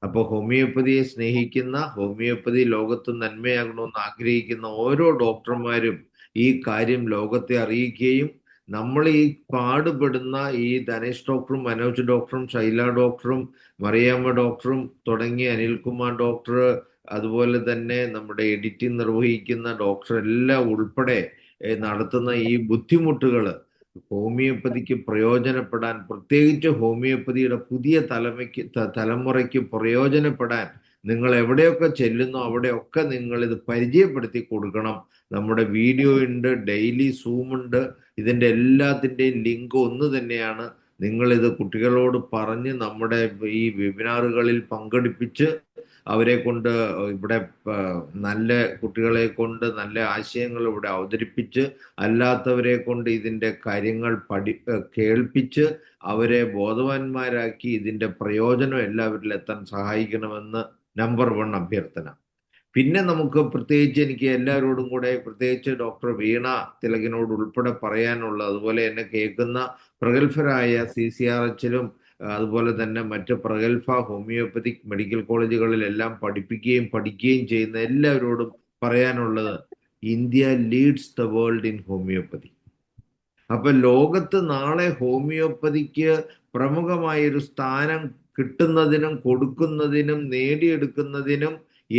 അപ്പോൾ ഹോമിയോപ്പതിയെ സ്നേഹിക്കുന്ന, ഹോമിയോപ്പതി ലോകത്ത് നന്മയാകണമെന്ന് ആഗ്രഹിക്കുന്ന ഓരോ ഡോക്ടർമാരും ഈ കാര്യം ലോകത്തെ അറിയിക്കുകയും നമ്മൾ ഈ പാടുപെടുന്ന ഈ ധനേഷ് ഡോക്ടറും മനോജ് ഡോക്ടറും ശൈല ഡോക്ടറും മറിയാമ്മ ഡോക്ടറും തുടങ്ങി അനിൽകുമാർ ഡോക്ടർ, അതുപോലെ തന്നെ നമ്മുടെ എഡിറ്റിംഗ് നിർവഹിക്കുന്ന ഡോക്ടർ എല്ലാം ഉൾപ്പെടെ നടത്തുന്ന ഈ ബുദ്ധിമുട്ടുകൾ ഹോമിയോപ്പതിക്ക് പ്രയോജനപ്പെടാൻ, പ്രത്യേകിച്ച് ഹോമിയോപ്പതിയുടെ പുതിയ തലമുറയ്ക്ക് പ്രയോജനപ്പെടാൻ നിങ്ങൾ എവിടെയൊക്കെ ചെല്ലുന്നോ അവിടെയൊക്കെ നിങ്ങൾ ഇത് പരിചയപ്പെടുത്തി കൊടുക്കണം. നമ്മുടെ വീഡിയോ ഉണ്ട്, ഡെയിലി സൂം ഉണ്ട്, ഇതിൻ്റെ എല്ലാത്തിൻ്റെയും ലിങ്ക് ഒന്ന് തന്നെയാണ്. നിങ്ങളിത് കുട്ടികളോട് പറഞ്ഞ് നമ്മുടെ ഈ വെബിനാറുകളിൽ പങ്കെടുപ്പിച്ച് അവരെ കൊണ്ട് ഇവിടെ നല്ല കുട്ടികളെ കൊണ്ട് നല്ല ആശയങ്ങൾ ഇവിടെ അവതരിപ്പിച്ച് അല്ലാത്തവരെ കൊണ്ട് ഇതിൻ്റെ കാര്യങ്ങൾ കേൾപ്പിച്ച് അവരെ ബോധവാന്മാരാക്കി ഇതിൻ്റെ പ്രയോജനം എല്ലാവരിലും എത്താൻ സഹായിക്കണമെന്ന് നമ്പർ 1 അഭ്യർത്ഥന. പിന്നെ നമുക്ക് പ്രത്യേകിച്ച് എനിക്ക് എല്ലാവരോടും കൂടെ പ്രത്യേകിച്ച് ഡോക്ടർ വീണ തിലകിനോട് ഉൾപ്പെടെ പറയാനുള്ള, അതുപോലെ എന്നെ കേൾക്കുന്ന പ്രഗത്ഭരായ CCRHലും അതുപോലെ തന്നെ മറ്റ് പ്രഗത്ഭ ഹോമിയോപ്പതിക് മെഡിക്കൽ കോളേജുകളിലെല്ലാം പഠിക്കുകയും ചെയ്യുന്ന എല്ലാവരോടും പറയാനുള്ളത്, India leads the world in homoeopathy. അപ്പൊ ലോകത്ത് നാളെ ഹോമിയോപ്പതിക്ക് പ്രമുഖമായൊരു സ്ഥാനം കിട്ടുന്നതിനും കൊടുക്കുന്നതിനും നേടിയെടുക്കുന്നതിനും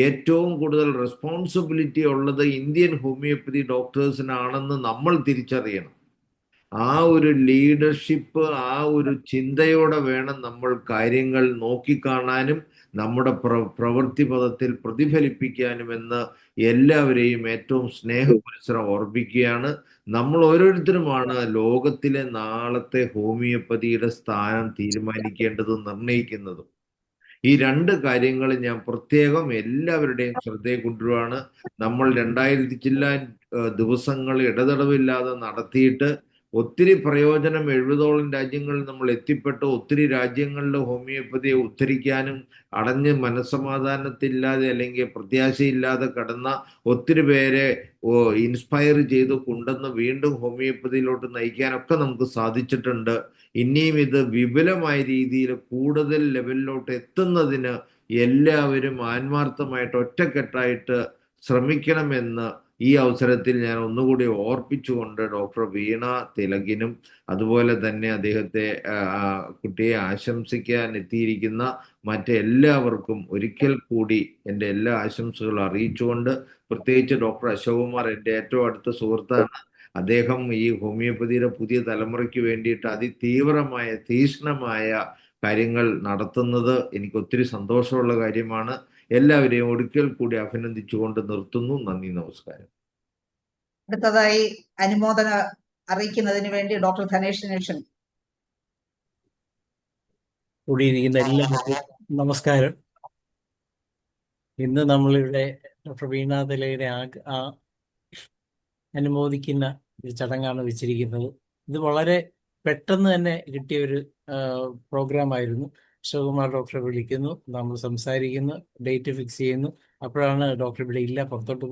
ഏറ്റവും കൂടുതൽ റെസ്പോൺസിബിലിറ്റി ഉള്ളത് ഇന്ത്യൻ ഹോമിയോപ്പതി ഡോക്ടേഴ്സിനാണെന്ന് നമ്മൾ തിരിച്ചറിയണം. ആ ഒരു ലീഡർഷിപ്പ്, ആ ഒരു ചിന്തയോടെ വേണം നമ്മൾ കാര്യങ്ങൾ നോക്കിക്കാണാനും നമ്മുടെ പ്രവൃത്തി പദത്തിൽ പ്രതിഫലിപ്പിക്കാനുമെന്ന് എല്ലാവരെയും ഏറ്റവും സ്നേഹപുരസ്സരം ഓർമ്മിക്കുകയാണ്. നമ്മൾ ഓരോരുത്തരുമാണ് ലോകത്തിലെ നാളത്തെ ഹോമിയോപ്പതിയുടെ സ്ഥാനം തീരുമാനിക്കേണ്ടതും നിർണയിക്കുന്നതും. ഈ രണ്ട് കാര്യങ്ങൾ ഞാൻ പ്രത്യേകം എല്ലാവരുടെയും ശ്രദ്ധയിൽ കൊണ്ടുവരുവാണ്. നമ്മൾ 2000 ചില്ലാൻ ദിവസങ്ങൾ ഇടതടവില്ലാതെ നടത്തിയിട്ട് ഒത്തിരി പ്രയോജനം 70ഓളം രാജ്യങ്ങളിൽ നമ്മൾ എത്തിപ്പെട്ടു. ഒത്തിരി രാജ്യങ്ങളിൽ ഹോമിയോപ്പതിയെ ഉദ്ധരിക്കാനും അടഞ്ഞ് മനസ്സമാധാനത്തില്ലാതെ അല്ലെങ്കിൽ പ്രത്യാശയില്ലാതെ കടന്ന ഒത്തിരി പേരെ ഇൻസ്പയർ ചെയ്ത് കൊണ്ടുവന്ന് വീണ്ടും ഹോമിയോപ്പതിയിലോട്ട് നയിക്കാനൊക്കെ നമുക്ക് സാധിച്ചിട്ടുണ്ട്. ഇനിയും ഇത് വിപുലമായ രീതിയിൽ കൂടുതൽ ലെവലിലോട്ട് എത്തുന്നതിന് എല്ലാവരും ആത്മാർത്ഥമായിട്ട് ഒറ്റക്കെട്ടായിട്ട് ശ്രമിക്കണമെന്ന് ഈ അവസരത്തിൽ ഞാൻ ഒന്നുകൂടി ഓർപ്പിച്ചുകൊണ്ട് ഡോക്ടർ വീണ തിലകിനും അതുപോലെ തന്നെ അദ്ദേഹത്തെ കുട്ടിയെ ആശംസിക്കാൻ എത്തിയിരിക്കുന്ന മറ്റെല്ലാവർക്കും ഒരിക്കൽ കൂടി എൻ്റെ എല്ലാ ആശംസകളും അറിയിച്ചുകൊണ്ട്, പ്രത്യേകിച്ച് ഡോക്ടർ അശോക് കുമാർ എൻ്റെ ഏറ്റവും അടുത്ത സുഹൃത്താണ്. അദ്ദേഹം ഈ ഹോമിയോപ്പതിയുടെ പുതിയ തലമുറയ്ക്ക് വേണ്ടിയിട്ട് അതിതീവ്രമായ തീക്ഷ്ണമായ കാര്യങ്ങൾ നടത്തുന്നത് എനിക്ക് ഒത്തിരി സന്തോഷമുള്ള കാര്യമാണ്. എല്ലാവരെയും ഒരിക്കൽ കൂടി അഭിനന്ദിച്ചുകൊണ്ട് നിർത്തുന്നു. നന്ദി, നമസ്കാരം. അടുത്തതായി അനുമോദനം അറിയിക്കുന്നതിന് വേണ്ടി ഡോക്ടർ ധനേഷിനെ ക്ഷണിക്കുന്നു. കൂടിയിരിക്കുന്ന എല്ലാവർക്കും നമസ്കാരം. ഇന്ന് നമ്മളിവിടെ ഡോക്ടർ വീണ തിലകനെ അനുമോദിക്കുന്ന ഒരു ചടങ്ങാണ് വെച്ചിരിക്കുന്നത്. ഇത് വളരെ പെട്ടെന്ന് തന്നെ കിട്ടിയ ഒരു പ്രോഗ്രാം ആയിരുന്നു. അശോകുമാർ ഡോക്ടറെ വിളിക്കുന്നു, നമ്മൾ സംസാരിക്കുന്നു, ഡേറ്റ് ഫിക്സ് ചെയ്യുന്നു. അപ്പോഴാണ് ഡോക്ടർ ഇവിടെ ഇല്ല, പുറത്തോട്ട്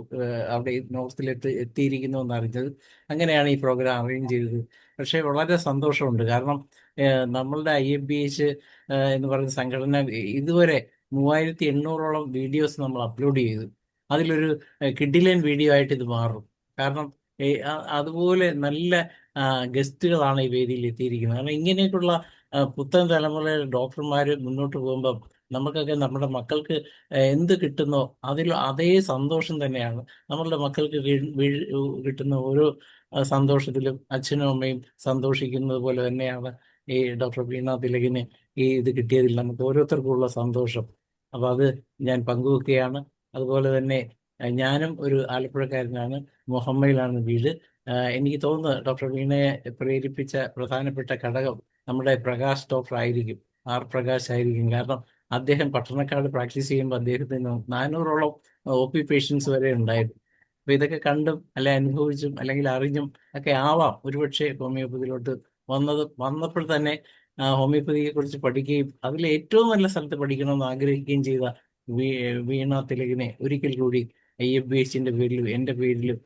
അവിടെ എത്തിയിരിക്കുന്നു എന്ന് അറിഞ്ഞത്. അങ്ങനെയാണ് ഈ പ്രോഗ്രാം അറേഞ്ച് ചെയ്തത്. പക്ഷേ വളരെ സന്തോഷമുണ്ട്. കാരണം നമ്മളുടെ IFBH എന്ന് പറയുന്ന സംഘടന ഇതുവരെ 3800ഓളം വീഡിയോസ് നമ്മൾ അപ്ലോഡ് ചെയ്തു. അതിലൊരു കിഡിലൻ വീഡിയോ ആയിട്ട് ഇത് മാറും. കാരണം അതുപോലെ നല്ല ഗസ്റ്റുകളാണ് ഈ വേദിയിൽ എത്തിയിരിക്കുന്നത്. കാരണം ഇങ്ങനെയൊക്കെയുള്ള പുത്തൻ തലമുറയിലെ ഡോക്ടർമാർ മുന്നോട്ട് പോകുമ്പോൾ നമുക്കൊക്കെ നമ്മുടെ മക്കൾക്ക് എന്ത് കിട്ടുന്നോ അതിൽ അതേ സന്തോഷം തന്നെയാണ്. നമ്മളുടെ മക്കൾക്ക് കിട്ടുന്ന ഓരോ സന്തോഷത്തിലും അച്ഛനും അമ്മയും സന്തോഷിക്കുന്നത് പോലെ തന്നെയാണ് ഈ ഡോക്ടർ വീണ തിലകിന് ഇത് കിട്ടിയതിൽ നമുക്ക് ഓരോരുത്തർക്കുമുള്ള സന്തോഷം. അപ്പോൾ അത് ഞാൻ പങ്കുവെക്കുകയാണ്. അതുപോലെ തന്നെ ഞാനും ഒരു ആലപ്പുഴക്കാരനാണ്, മുഹമ്മയിലാണ് വീട്. എനിക്ക് തോന്നുന്നു ഡോക്ടർ വീണയെ പ്രേരിപ്പിച്ച പ്രധാനപ്പെട്ട ഘടകം നമ്മുടെ പ്രകാശ് ഡോക്ടർ ആയിരിക്കും, ആർ പ്രകാശ് ആയിരിക്കും. കാരണം അദ്ദേഹം പട്ടണക്കാട് പ്രാക്ടീസ് ചെയ്യുമ്പോൾ അദ്ദേഹത്തിന് 400ഓളം OP പേഷ്യൻസ് വരെ ഉണ്ടായിരുന്നു. അപ്പോൾ ഇതൊക്കെ കണ്ടും അല്ലെ അനുഭവിച്ചും അല്ലെങ്കിൽ അറിഞ്ഞും ഒക്കെ ആവാം ഒരുപക്ഷെ ഹോമിയോപ്പതിയിലോട്ട് വന്നപ്പോൾ തന്നെ ഹോമിയോപ്പതിയെ കുറിച്ച് പഠിക്കുകയും അതിൽ ഏറ്റവും നല്ല സ്ഥലത്ത് പഠിക്കണമെന്ന് ആഗ്രഹിക്കുകയും ചെയ്ത വീണ തിലകിനെ ഒരിക്കൽ കൂടി IFBHന്റെ പേരിലും എൻ്റെ പേരിലും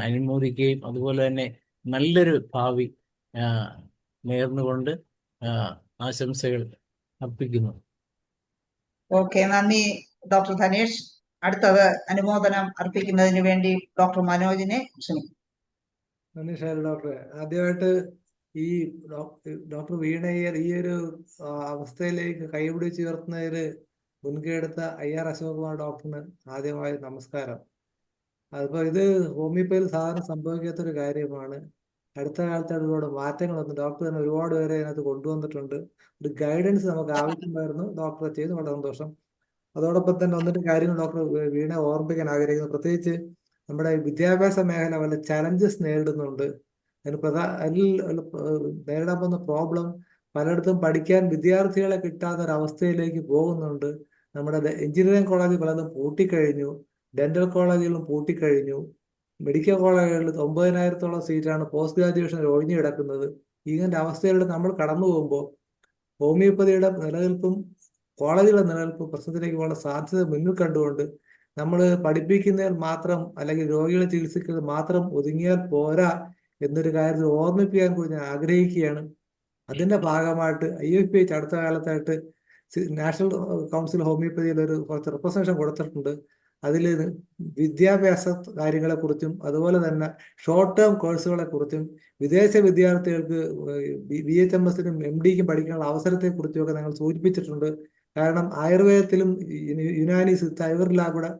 അനുമോദിക്കുകയും അതുപോലെ തന്നെ നല്ലൊരു ഭാവി നേർന്നുകൊണ്ട് ആശംസകൾ അർപ്പിക്കുന്നു. ഓക്കെ, നന്ദി ഡോക്ടർ ധനേഷ്. അടുത്തത് അനുമോദനം അർപ്പിക്കുന്നതിന് വേണ്ടി ഡോക്ടർ മനോജിനെ ക്ഷണിക്കും. നന്ദി ഷാരു ഡോക്ടറെ. ആദ്യമായിട്ട് ഈ ഡോക്ടർ വീണയെ ഈ ഒരു അവസ്ഥയിലേക്ക് കൈപിടിച്ച് ഉയർത്തുന്നതിൽ മുൻകൈ എടുത്ത IR അശോക് കുമാർ ഡോക്ടറിന് ആദ്യമായി നമസ്കാരം. അതിപ്പോൾ ഇത് ഹോമിയോപ്പതിയിൽ സാധാരണ സംഭവിക്കാത്തൊരു കാര്യമാണ്. അടുത്ത കാലത്ത് ഒരുപാട് മാറ്റങ്ങളൊന്നും ഡോക്ടർ തന്നെ ഒരുപാട് പേരെ അതിനകത്ത് കൊണ്ടുവന്നിട്ടുണ്ട്. ഒരു ഗൈഡൻസ് നമുക്ക് ആവശ്യമായിരുന്നു, ഡോക്ടറെ ചെയ്ത് വളരെ സന്തോഷം. അതോടൊപ്പം തന്നെ ഒന്നിട്ട് കാര്യങ്ങൾ ഡോക്ടർ വീണ ഓർമ്മിക്കാൻ ആഗ്രഹിക്കുന്നു. പ്രത്യേകിച്ച് നമ്മുടെ വിദ്യാഭ്യാസ മേഖല വല്ല ചലഞ്ചസ് നേരിടുന്നുണ്ട്. അതിൽ നേരിടാൻ പോകുന്ന പ്രോബ്ലം പലയിടത്തും പഠിക്കാൻ വിദ്യാർത്ഥികളെ കിട്ടാത്ത ഒരവസ്ഥയിലേക്ക് പോകുന്നുണ്ട്. നമ്മുടെ എഞ്ചിനീയറിംഗ് കോളേജ് പലതും പൂട്ടിക്കഴിഞ്ഞു, ഡെന്റൽ കോളേജുകളും പൂട്ടിക്കഴിഞ്ഞു, മെഡിക്കൽ കോളേജുകളിൽ 9000ഓളം സീറ്റാണ് പോസ്റ്റ് ഗ്രാജുവേഷൻ ഒഴിഞ്ഞു കിടക്കുന്നത്. ഇങ്ങനത്തെ അവസ്ഥയിലൂടെ നമ്മൾ കടന്നു പോകുമ്പോൾ ഹോമിയോപ്പതിയുടെ നിലനിൽപ്പും കോളേജുകളുടെ നിലനിൽപ്പും പ്രശ്നത്തിലേക്ക് പോകാനുള്ള സാധ്യത മുന്നിൽ കണ്ടുകൊണ്ട് നമ്മൾ പഠിപ്പിക്കുന്നതിൽ മാത്രം അല്ലെങ്കിൽ രോഗികളെ ചികിത്സിക്കുന്നതിൽ മാത്രം ഒതുങ്ങിയാൽ പോരാ എന്നൊരു കാര്യത്തിൽ ഓർമ്മിപ്പിക്കാൻ കൂടി ഞാൻ ആഗ്രഹിക്കുകയാണ്. അതിന്റെ ഭാഗമായിട്ട് IFBH അടുത്ത കാലത്തായിട്ട് നാഷണൽ കൗൺസിൽ ഹോമിയോപ്പതിയിൽ കുറച്ച് റിപ്രസെന്റേഷൻ കൊടുത്തിട്ടുണ്ട്. അതിൽ വിദ്യാഭ്യാസ കാര്യങ്ങളെക്കുറിച്ചും അതുപോലെ തന്നെ ഷോർട്ട് ടേം കോഴ്സുകളെ കുറിച്ചും വിദേശ വിദ്യാർത്ഥികൾക്ക് BHMSനും MDക്കും പഠിക്കാനുള്ള അവസരത്തെക്കുറിച്ചും ഒക്കെ ഞങ്ങൾ സൂചിപ്പിച്ചിട്ടുണ്ട്. കാരണം ആയുർവേദത്തിലും യുനാനി സിദ്ധ ആയുർവേദ കൂടെ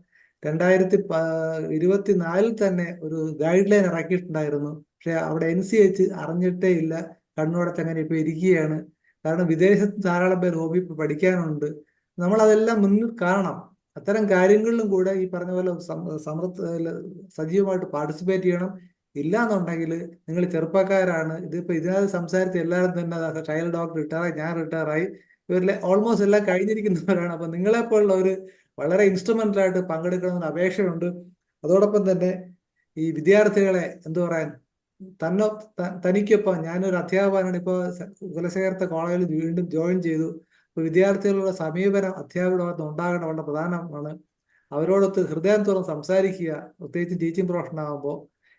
2024 തന്നെ ഒരു ഗൈഡ് ലൈൻ ഇറക്കിയിട്ടുണ്ടായിരുന്നു. പക്ഷെ അവിടെ NCH അറിഞ്ഞിട്ടേ ഇല്ല, കണ്ണുടച്ച് അങ്ങനെ ഇപ്പൊ ഇരിക്കുകയാണ്. കാരണം വിദേശത്ത് ധാരാളം പേർ ഹോമിയോപ്പതി പഠിക്കാനുണ്ട്. നമ്മളതെല്ലാം മുന്നിൽ കാണണം. അത്തരം കാര്യങ്ങളിലും കൂടെ ഈ പറഞ്ഞ പോലെ സജീവമായിട്ട് പാർട്ടിസിപ്പേറ്റ് ചെയ്യണം. ഇല്ലാന്നുണ്ടെങ്കിൽ നിങ്ങൾ ചെറുപ്പക്കാരാണ്, ഇതിനകത്ത് സംസാരിച്ച എല്ലാവരും തന്നെ ചൈൽഡ് ഡോക്ടർ റിട്ടയറായി, ഞാൻ റിട്ടയറായി, ഇവരിലെ ഓൾമോസ്റ്റ് എല്ലാം കഴിഞ്ഞിരിക്കുന്നവരാണ്. അപ്പം നിങ്ങളെപ്പോലുള്ളവർ വളരെ ഇൻസ്ട്രുമെന്റലായിട്ട് പങ്കെടുക്കണമെന്ന് അപേക്ഷയുണ്ട്. അതോടൊപ്പം തന്നെ ഈ വിദ്യാർത്ഥികളെ എന്തു പറയാൻ തനിക്കൊപ്പം ഞാനൊരു അധ്യാപകനാണ്, ഇപ്പോൾ കുലശേഖരത്തെ കോളേജിൽ വീണ്ടും ജോയിൻ ചെയ്തു. അപ്പോൾ വിദ്യാർത്ഥികളുടെ സമീപനം അധ്യാപകരോടൊപ്പം ഉണ്ടാകേണ്ട വളരെ പ്രധാനമാണ്. അവരോടൊത്ത് ഹൃദയം തുറന്ന് സംസാരിക്കുക, പ്രത്യേകിച്ച് ടീച്ചിങ് പ്രൊഫഷൻ ആകുമ്പോൾ.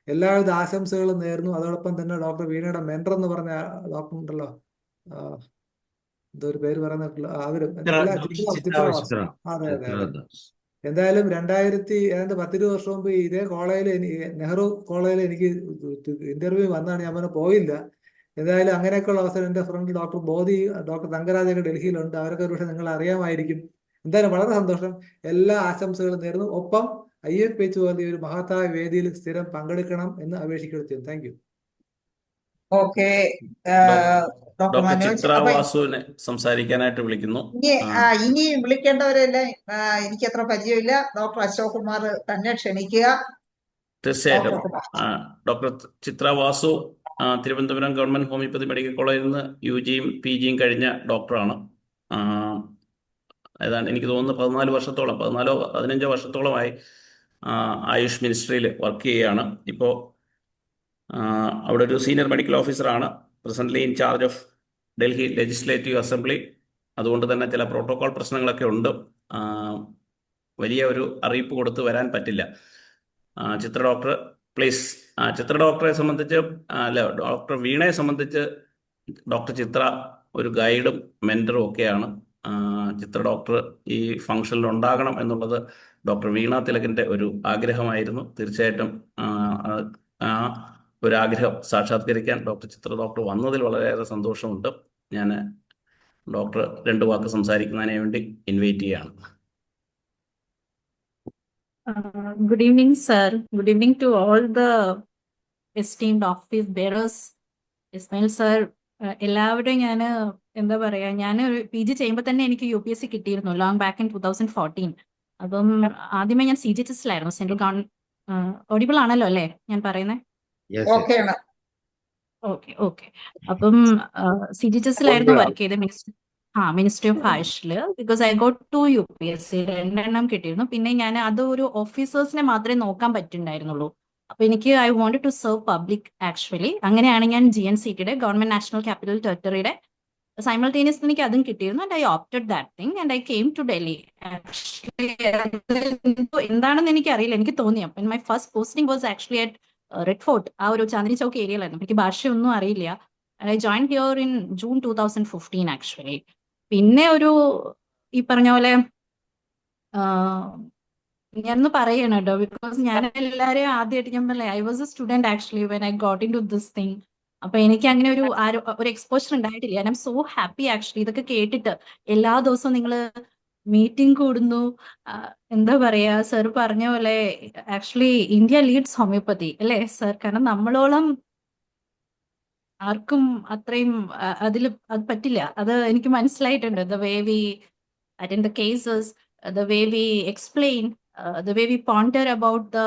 എല്ലാവിധ ആശംസകളും നേർന്നു. അതോടൊപ്പം തന്നെ ഡോക്ടർ വീണയുടെ മെൻറ്റർ എന്ന് പറഞ്ഞ ഡോക്ടർ ഉണ്ടല്ലോ, എന്തോ ഒരു പേര് പറയുന്നില്ല, അവരും എല്ലാ ചിത്രവാസം. ചിത്ര അതെ അതെ അതെ. ചിത്രദാസ്. എന്തായാലും 10-20 വർഷം മുമ്പ് ഇതേ കോളേജിൽ നെഹ്റു കോളേജിൽ എനിക്ക് ഇന്റർവ്യൂ വന്നാണ്, ഞാൻ പറഞ്ഞ പോയില്ല. എന്തായാലും അങ്ങനെയൊക്കെയുള്ള അവസരം എൻ്റെ ഫ്രണ്ട് ഡോക്ടർ ബോധി, ഡോക്ടർ തങ്കരാജൊക്കെ ഡൽഹിയിലുണ്ട്. അവരൊക്കെ ഒരു പക്ഷേ നിങ്ങൾ അറിയാമായിരിക്കും. എന്തായാലും വളരെ സന്തോഷം. എല്ലാ ആശംസകളും നേരുന്നു. ഒപ്പം IFH പോലെ ഒരു മഹത്തായ വേദിയിൽ സ്ഥിരം പങ്കെടുക്കണം എന്ന് അപേക്ഷിക്കുകയും ചെയ്യും. Thank you. Okay doctor doctor Manoj. Chitra അപ്പൊ വാസുവിനെ സംസാരിക്കാനായിട്ട് വിളിക്കുന്നു. ഇനി വിളിക്കേണ്ടവരെല്ലാം എനിക്ക് അത്ര പരിചയമില്ല. ഡോക്ടർ അശോക് കുമാർ തന്നെ ക്ഷണിക്കുക. തീർച്ചയായിട്ടും doctor Kumar. Doctor Chitra Vasu Thiruvananthapuram government homeopathy medical കോളേജിൽ നിന്ന് UGയും PGയും കഴിഞ്ഞ ഡോക്ടറാണ്. ഏതാണ്ട് എനിക്ക് തോന്നുന്നു 14 വർഷത്തോളം 14-15 വർഷത്തോളമായി ആയുഷ് മിനിസ്ട്രിയിൽ വർക്ക് ചെയ്യുകയാണ്. ഇപ്പോൾ അവിടെ ഒരു സീനിയർ മെഡിക്കൽ ഓഫീസറാണ്, presently in charge of Delhi legislative assembly. അതുകൊണ്ട് തന്നെ ചില പ്രോട്ടോകോൾ പ്രശ്നങ്ങളൊക്കെ ഉണ്ട്. വലിയ ഒരു അറിയിപ്പ് കൊടുത്ത് വരാൻ പറ്റില്ല. ചിത്ര ഡോക്ടർ പ്ലീസ്. ചിത്ര ഡോക്ടറെ സംബന്ധിച്ച് അല്ല, ഡോക്ടർ വീണയെ സംബന്ധിച്ച് ഡോക്ടർ ചിത്ര ഒരു ഗൈഡും മെൻറ്ററും ഒക്കെയാണ്. ചിത്ര ഡോക്ടർ ഈ ഫംഗ്ഷനിൽ ഉണ്ടാകണം എന്നുള്ളത് ഡോക്ടർ വീണ തിലകൻ്റെ ഒരു ആഗ്രഹമായിരുന്നു. തീർച്ചയായിട്ടും ആ ഒരു ആഗ്രഹം സാക്ഷാത്കരിക്കാൻ ഡോക്ടർ ചിത്ര ഡോക്ടർ വന്നതിൽ വളരെയേറെ സന്തോഷമുണ്ട്. ഞാൻ ഡോക്ടർ 2 വാക്ക് സംസാരിക്കുന്നതിന് വേണ്ടി ഇൻവൈറ്റ് ചെയ്യുകയാണ്. Good evening, sir. Good evening to all the esteemed office bearers. Ismail sir, എല്ലാവരുടെയും ഞാൻ എന്താ പറയുക, ഞാൻ PG ചെയ്യുമ്പോൾ തന്നെ എനിക്ക് UPSC കിട്ടിയിരുന്നു ലോങ് ബാക്ക് ഇൻ 2014. അപ്പം ആദ്യമേ ഞാൻ CGHS-ലായിരുന്നു, സെൻട്രൽ ഗവൺമെന്റ്. ഓഡിബിൾ ആണല്ലോ അല്ലേ ഞാൻ പറയുന്നത്? ഓക്കെയാണ്. ഓക്കെ. അപ്പം CGHS-ലായിരുന്നു വർക്ക് ചെയ്തത്, മിനിസ്ട്രി ഓഫ് ആയുഷില്. ബിക്കോസ് ഐ ഗോട്ട് 2 UPSC, 2 കിട്ടിയിരുന്നു. പിന്നെ ഞാൻ അത് ഒരു ഓഫീസേഴ്സിനെ മാത്രമേ നോക്കാൻ പറ്റുന്നുണ്ടായിരുന്നുള്ളൂ. അപ്പൊ എനിക്ക് I wanted to serve public actually. അങ്ങനെയാണ് ഞാൻ GNCTയുടെ ഗവൺമെന്റ് നാഷണൽ ക്യാപിറ്റൽ ടെറിട്ടറിയുടെ സൈമൾട്ടേനിയസ് എനിക്ക് അതും കിട്ടിയിരുന്നു. And I opted that thing and I came to Delhi. Actually എന്താണെന്ന് എനിക്ക് അറിയില്ല, എനിക്ക് തോന്നി. അപ്പം my first posting was actually at Red Fort, ആ ഒരു ചാന്ദിനി ചൗക്ക് ഏരിയയിലായിരുന്നു. എനിക്ക് ഭാഷയൊന്നും അറിയില്ല. I join here in June 2015 actually. പിന്നെ ഒരു ഈ പറഞ്ഞ പോലെ ഞാനൊന്ന് പറയണം കേട്ടോ, ബിക്കോസ് ഞാൻ എല്ലാവരെയും ആദ്യമായിട്ട് ഞാൻ പറഞ്ഞില്ലേ, I was a student actually when I got in to this thing. അപ്പൊ എനിക്ക് അങ്ങനെ ഒരു എക്സ്പോഷർ ഉണ്ടായിട്ടില്ല. I am so happy actually ഇതൊക്കെ കേട്ടിട്ട്. എല്ലാ ദിവസവും നിങ്ങൾ മീറ്റിംഗ് കൂടുന്നു, എന്താ പറയാ, സർ പറഞ്ഞ പോലെ ആക്ച്വലി ഇന്ത്യ ലീഡ്സ് ഹോമിയോപ്പതി അല്ലേ സർ? കാരണം നമ്മളോളം ആർക്കും അത്രയും അതിൽ അത് പറ്റില്ല. അത് എനിക്ക് മനസ്സിലായിട്ടുണ്ട്. The way we attend the cases, the way we explain, the way we ponder about the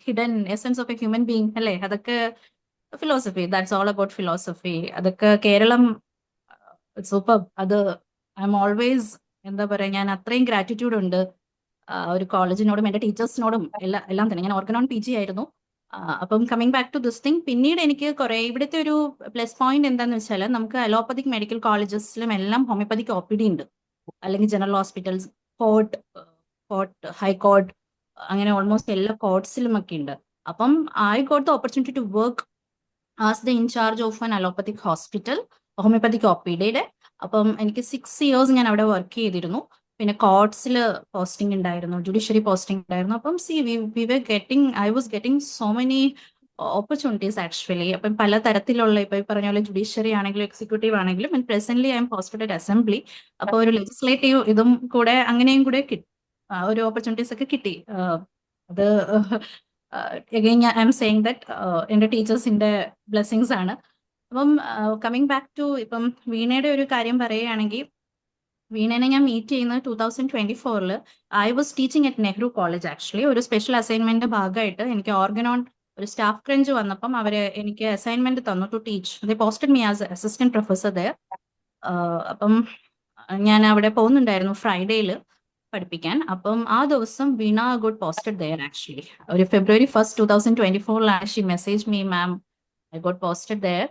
hidden essence of a human being, അല്ലേ? അതൊക്കെ philosophy, that's all about philosophy. അതൊക്കെ കേരളം സൂപ്പർ. അത് ഐ എം ഓൾവേസ് എന്താ പറയുക, ഞാൻ അത്രയും gratitude ഉണ്ട് ഒരു കോളേജിനോടും എൻ്റെ ടീച്ചേഴ്സിനോടും എല്ലാം തന്നെ. ഞാൻ ഓർഗനോൺ PG ആയിരുന്നു. അപ്പം coming back to this thing, പിന്നീട് എനിക്ക് കുറെ ഇവിടുത്തെ ഒരു പ്ലസ് പോയിന്റ് എന്താന്ന് വെച്ചാൽ, നമുക്ക് അലോപ്പതിക് മെഡിക്കൽ കോളേജസിലും എല്ലാം ഹോമിയോപ്പതിക് OPD ഉണ്ട്, അല്ലെങ്കിൽ ജനറൽ ഹോസ്പിറ്റൽസ്, കോർട്ട്, ഹൈക്കോർട്ട്, അങ്ങനെ ഓൾമോസ്റ്റ് എല്ലാ കോർട്സിലും ഒക്കെ ഉണ്ട്. അപ്പം I got the opportunity to work as the in charge of an allopathic hospital, homeopathic OPD-യുടെ. അപ്പം എനിക്ക് 6 years ഞാൻ അവിടെ വർക്ക് ചെയ്തിരുന്നു. പിന്നെ കോർട്സിൽ പോസ്റ്റിംഗ് ഉണ്ടായിരുന്നു, ജുഡീഷ്യറി പോസ്റ്റിംഗ് ഉണ്ടായിരുന്നു. അപ്പം I was getting so many opportunities actually. അപ്പം പല തരത്തിലുള്ള, ഇപ്പൊ ഈ പറഞ്ഞ പോലെ ജുഡീഷ്യറി ആണെങ്കിലും എക്സിക്യൂട്ടീവ് ആണെങ്കിലും. And presently I M posted at assembly. അപ്പോൾ ഒരു ലെജിസ്ലേറ്റീവ് ഇതും കൂടെ അങ്ങനെയും കൂടെ ഒരു ഓപ്പർച്യൂണിറ്റീസ് ഒക്കെ കിട്ടി. അത് again I M saying that എൻ്റെ ടീച്ചേഴ്സിന്റെ ബ്ലെസ്സിങ്സ് ആണ്. അപ്പം കമ്മിങ് ബാക്ക് ടു ഇപ്പം വീണയുടെ ഒരു കാര്യം പറയുകയാണെങ്കിൽ, വീണേനെ ഞാൻ മീറ്റ് ചെയ്യുന്നത് 2024. I was teaching at Nehru college actually. ഒരു സ്പെഷ്യൽ അസൈൻമെന്റ് ഭാഗമായിട്ട് എനിക്ക് ഓർഗനോൺ ഒരു സ്റ്റാഫ് ക്രഞ്ച് വന്നപ്പം അവര് എനിക്ക് അസൈൻമെന്റ് തന്നു to teach. They posted me as assistant professor there. അപ്പം ഞാൻ അവിടെ പോകുന്നുണ്ടായിരുന്നു ഫ്രൈഡേയിൽ പഠിപ്പിക്കാൻ. അപ്പം ആ ദിവസം Veena got posted there actually. ഒരു February 1st 2024 she message me, ma'am I got posted there,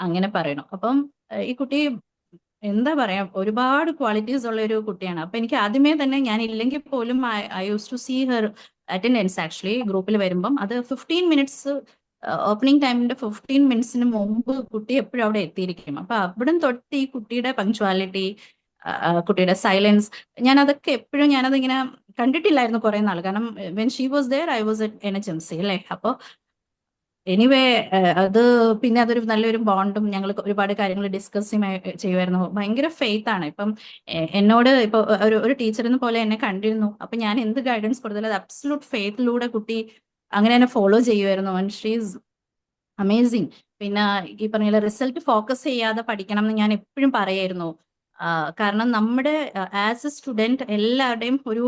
അങ്ങനെ പറയണം. അപ്പം ഈ കുട്ടി എന്താ പറയാ, ഒരുപാട് ക്വാളിറ്റീസ് ഉള്ള ഒരു കുട്ടിയാണ്. അപ്പൊ എനിക്ക് ആദ്യമേ തന്നെ, ഞാൻ ഇല്ലെങ്കിൽ പോലും I use to see her attendance actually ഗ്രൂപ്പിൽ വരുമ്പം. അത് 15 മിനിറ്റ്സ്, ഓപ്പണിംഗ് ടൈമിന്റെ 15 മിനിറ്റ്സിന് മുമ്പ് കുട്ടി എപ്പോഴും അവിടെ എത്തിയിരിക്കും. അപ്പൊ അവിടം തൊട്ട് ഈ കുട്ടിയുടെ പങ്ക്ച്വാലിറ്റി, കുട്ടിയുടെ സൈലൻസ്, ഞാൻ അതൊക്കെ എപ്പോഴും ഞാനതിങ്ങനെ കണ്ടിട്ടില്ലായിരുന്നു കുറെ നാൾ. കാരണം when she was there I was at NHMC അല്ലേ. അപ്പോൾ എനിവേ അത് പിന്നെ അതൊരു നല്ലൊരു ബോണ്ടും, ഞങ്ങൾ ഒരുപാട് കാര്യങ്ങൾ ഡിസ്കസ് ചെയ്യുമായിരുന്നു. ഭയങ്കര ഫെയ്ത്ത് ആണ്. ഇപ്പം എന്നോട് ഇപ്പൊ ഒരു ടീച്ചറിനെ പോലെ എന്നെ കണ്ടിരുന്നു. അപ്പൊ ഞാൻ എന്ത് ഗൈഡൻസ് കൊടുത്താലും അത് അബ്സല്യൂട്ട് ഫെയ്ത്തിലൂടെ കുട്ടി അങ്ങനെ തന്നെ ഫോളോ ചെയ്യുമായിരുന്നു. And she is amazing. പിന്നെ ഈ പറഞ്ഞ റിസൾട്ട് ഫോക്കസ് ചെയ്യാതെ പഠിക്കണം എന്ന് ഞാൻ എപ്പോഴും പറയായിരുന്നു. കാരണം നമ്മുടെ ആസ് എ സ്റ്റുഡൻറ് എല്ലാവരുടെയും ഒരു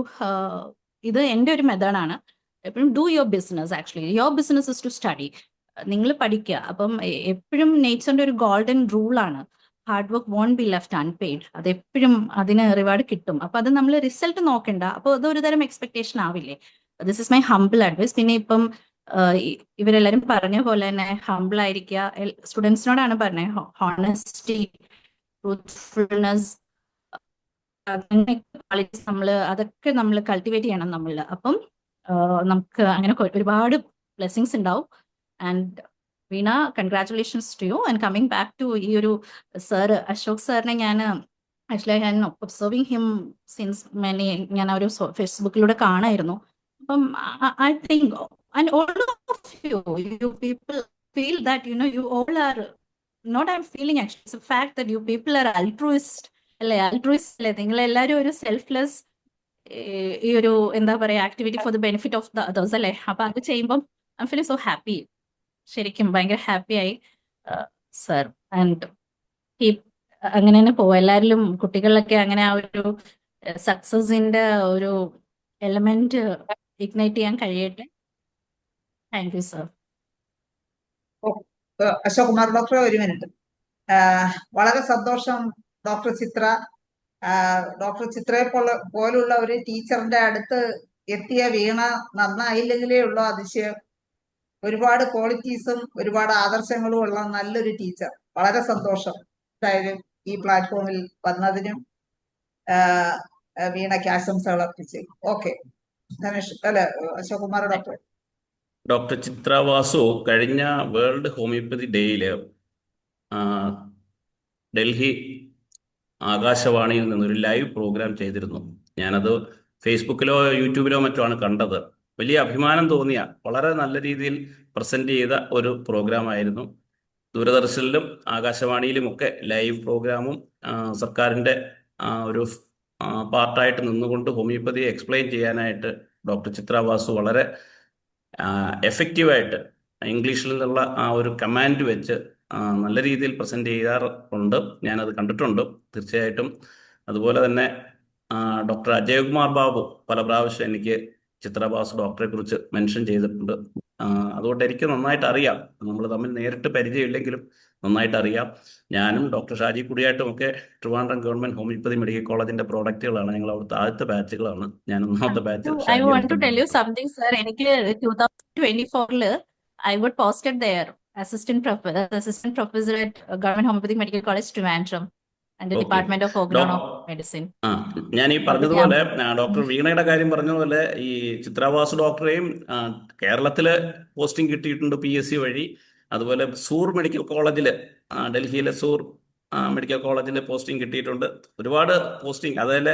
ഇത് എൻ്റെ ഒരു മെത്തേഡാണ് എപ്പോഴും, do your business. Actually your business is to study. നിങ്ങൾ പഠിക്കുക. അപ്പം എപ്പോഴും നേച്ചറിന്റെ ഒരു ഗോൾഡൻ റൂളാണ്, hard work won't be left unpaid. അത് എപ്പോഴും അതിന് റിവാർഡ് കിട്ടും. അപ്പൊ അത് നമ്മൾ റിസൾട്ട് നോക്കണ്ട. അപ്പോൾ അത് ഒരു തരം എക്സ്പെക്ടേഷൻ ആവില്ലേ. This is my humble advice. പിന്നെ ഇപ്പം ഇവരെല്ലാരും പറഞ്ഞ പോലെ തന്നെ ഹംബിൾ ആയിരിക്കുക. സ്റ്റുഡൻസിനോടാണ് പറഞ്ഞത്, ഹോണസ്റ്റി, ട്രൂത്ത്ഫുൾനെസ്, ക്വാളിറ്റീസ് അതൊക്കെ നമ്മൾ കൾട്ടിവേറ്റ് ചെയ്യണം നമ്മളിൽ. അപ്പം നമുക്ക് അങ്ങനെ ഒരുപാട് ബ്ലെസ്സിങ്സ് ഉണ്ടാവും. And Veena, congratulations to you. And coming back to ഈ ഒരു സാറ്, അശോക് സാറിനെ ഞാൻ ആക്ച്വലി ഞാൻ ഒബ്സർവിങ് ഹിം സിൻസ് മെനി, ഞാൻ ഒരു ഫേസ്ബുക്കിലൂടെ കാണായിരുന്നു. അപ്പം I think and all of you people feel that you all are not, I'm feeling actually it's a fact that you people are altruist അല്ലേ. altruist അല്ലേ നിങ്ങൾ എല്ലാവരും. ഒരു സെൽഫ്ലെസ് ഈ ഒരു എന്താ പറയാ activity for the benefit of the others അല്ലേ. അപ്പൊ അത് ചെയ്യുമ്പം ഐ ഫീൽ സോ ഹാപ്പി. ശരിക്കും ഭയങ്കര ഹാപ്പി ആയി സർ. ആൻഡ് അങ്ങനെ തന്നെ പോവാം. എല്ലാവരിലും കുട്ടികളിലൊക്കെ അങ്ങനെ ആ ഒരു സക്സസിന്റെ ഒരു എലമെന്റ് ഇഗ്നൈറ്റ് ചെയ്യാൻ കഴിയട്ടെ. Thank you sir. Ashok Kumar ഡോക്ടറെ, ഒരു മിനിറ്റ്. വളരെ സന്തോഷം ഡോക്ടർ ചിത്ര. ഡോക്ടർ ചിത്രയെ പോലുള്ള ഒരു ടീച്ചറിന്റെ അടുത്ത് എത്തിയ വീണ നന്നായില്ലെങ്കിലേ ഉള്ളൂ അതിശയം. ഒരുപാട് ക്വാളിറ്റീസും ഒരുപാട് ആദർശങ്ങളും ഉള്ള നല്ലൊരു ടീച്ചർ. വളരെ സന്തോഷം എന്തായാലും ഈ പ്ലാറ്റ്ഫോമിൽ വന്നതിനും വീണയ്ക്ക് ആശംസകൾ അർപ്പിച്ചു. ഓക്കെ, ധനേഷ് അല്ല അശോക് കുമാർ ഡോക്ടർ. ഡോക്ടർ ചിത്ര വാസു കഴിഞ്ഞ വേൾഡ് ഹോമിയോപ്പതി ഡേയിൽ ഡൽഹി ആകാശവാണിയിൽ നിന്നൊരു ലൈവ് പ്രോഗ്രാം ചെയ്തിരുന്നു. ഞാനത് ഫേസ്ബുക്കിലോ യൂട്യൂബിലോ മറ്റോ ആണ് കണ്ടത്. വലിയ അഭിമാനം തോന്നിയ, വളരെ നല്ല രീതിയിൽ പ്രസന്റ് ചെയ്ത ഒരു പ്രോഗ്രാം ആയിരുന്നു. ദൂരദർശനിലും ആകാശവാണിയിലുമൊക്കെ ലൈവ് പ്രോഗ്രാമും സർക്കാരിൻ്റെ ഒരു പാർട്ടായിട്ട് നിന്നുകൊണ്ട് ഹോമിയോപ്പതിയെ എക്സ്പ്ലെയിൻ ചെയ്യാനായിട്ട് ഡോക്ടർ ചിത്ര വാസു വളരെ എഫക്റ്റീവായിട്ട് ഇംഗ്ലീഷിൽ നിന്നുള്ള ആ ഒരു കമാൻഡ് വെച്ച് നല്ല രീതിയിൽ പ്രസന്റ് ചെയ്യാറുണ്ട്. ഞാനത് കണ്ടിട്ടുണ്ട് തീർച്ചയായിട്ടും. അതുപോലെ തന്നെ ഡോക്ടർ അജയ്കുമാർ ബാബു പല പ്രാവശ്യം എനിക്ക് ചിത്രവാസു ഡോക്ടറെ കുറിച്ച് മെൻഷൻ ചെയ്തിട്ടുണ്ട്. അതുകൊണ്ട് എനിക്ക് നന്നായിട്ട് അറിയാം. നമ്മൾ തമ്മിൽ നേരിട്ട് പരിചയമില്ലെങ്കിലും നന്നായിട്ട് അറിയാം. ഞാനും ഡോക്ടർ ഷാജി കുടിയായിട്ടും ഒക്കെ ട്രിവാൻഡ്രം ഗവൺമെന്റ് ഹോമിയോപ്പതി മെഡിക്കൽ കോളേജിന്റെ പ്രോഡക്റ്റുകളാണ്. ഞങ്ങൾ അവിടുത്തെ ആദ്യത്തെ ബാച്ചുകളാണ്. ഞാൻ ഒന്നാമത്തെ batch. I want to tell you something, sir. എനിക്ക് 2024 I got posted there, assistant professor at Government Homeopathic Medical College, Trivandrum, and the Okay. Department of Organ Medicine. ഞാൻ ഈ പറഞ്ഞതുപോലെ ഡോക്ടർ വീണയുടെ കാര്യം പറഞ്ഞതുപോലെ ഈ ചിത്രവാസു ഡോക്ടറെയും കേരളത്തില് പോസ്റ്റിംഗ് കിട്ടിയിട്ടുണ്ട് PSC വഴി. അതുപോലെ സൂർ മെഡിക്കൽ കോളേജിൽ, ഡൽഹിയിലെ സൂർ മെഡിക്കൽ കോളേജിൽ പോസ്റ്റിംഗ് കിട്ടിയിട്ടുണ്ട്. ഒരുപാട് പോസ്റ്റിംഗ്, അതുപോലെ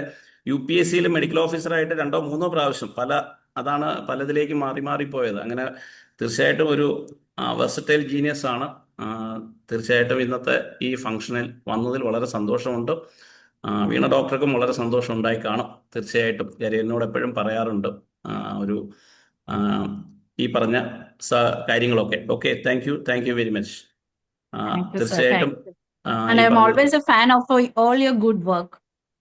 UPSCയിൽ മെഡിക്കൽ ഓഫീസറായിട്ട് 2 3 പ്രാവശ്യം അതാണ് പലതിലേക്ക് മാറിപ്പോയത്. അങ്ങനെ തീർച്ചയായിട്ടും ഒരു വെർസറ്റൈൽ ജീനിയസ് ആണ്. തീർച്ചയായിട്ടും ഇന്നത്തെ ഈ ഫംഗ്ഷനിൽ വന്നതിൽ വളരെ സന്തോഷമുണ്ട്. വീണ ഡോക്ടർക്കും വളരെ സന്തോഷം ഉണ്ടായി കാണും തീർച്ചയായിട്ടും. കാര്യം എന്നോട് എപ്പോഴും പറയാറുണ്ട് ഒരു ഈ പറഞ്ഞ കാര്യങ്ങളൊക്കെ. Okay, thank you very much. തീർച്ചയായിട്ടും And I'm always a fan of all your good work,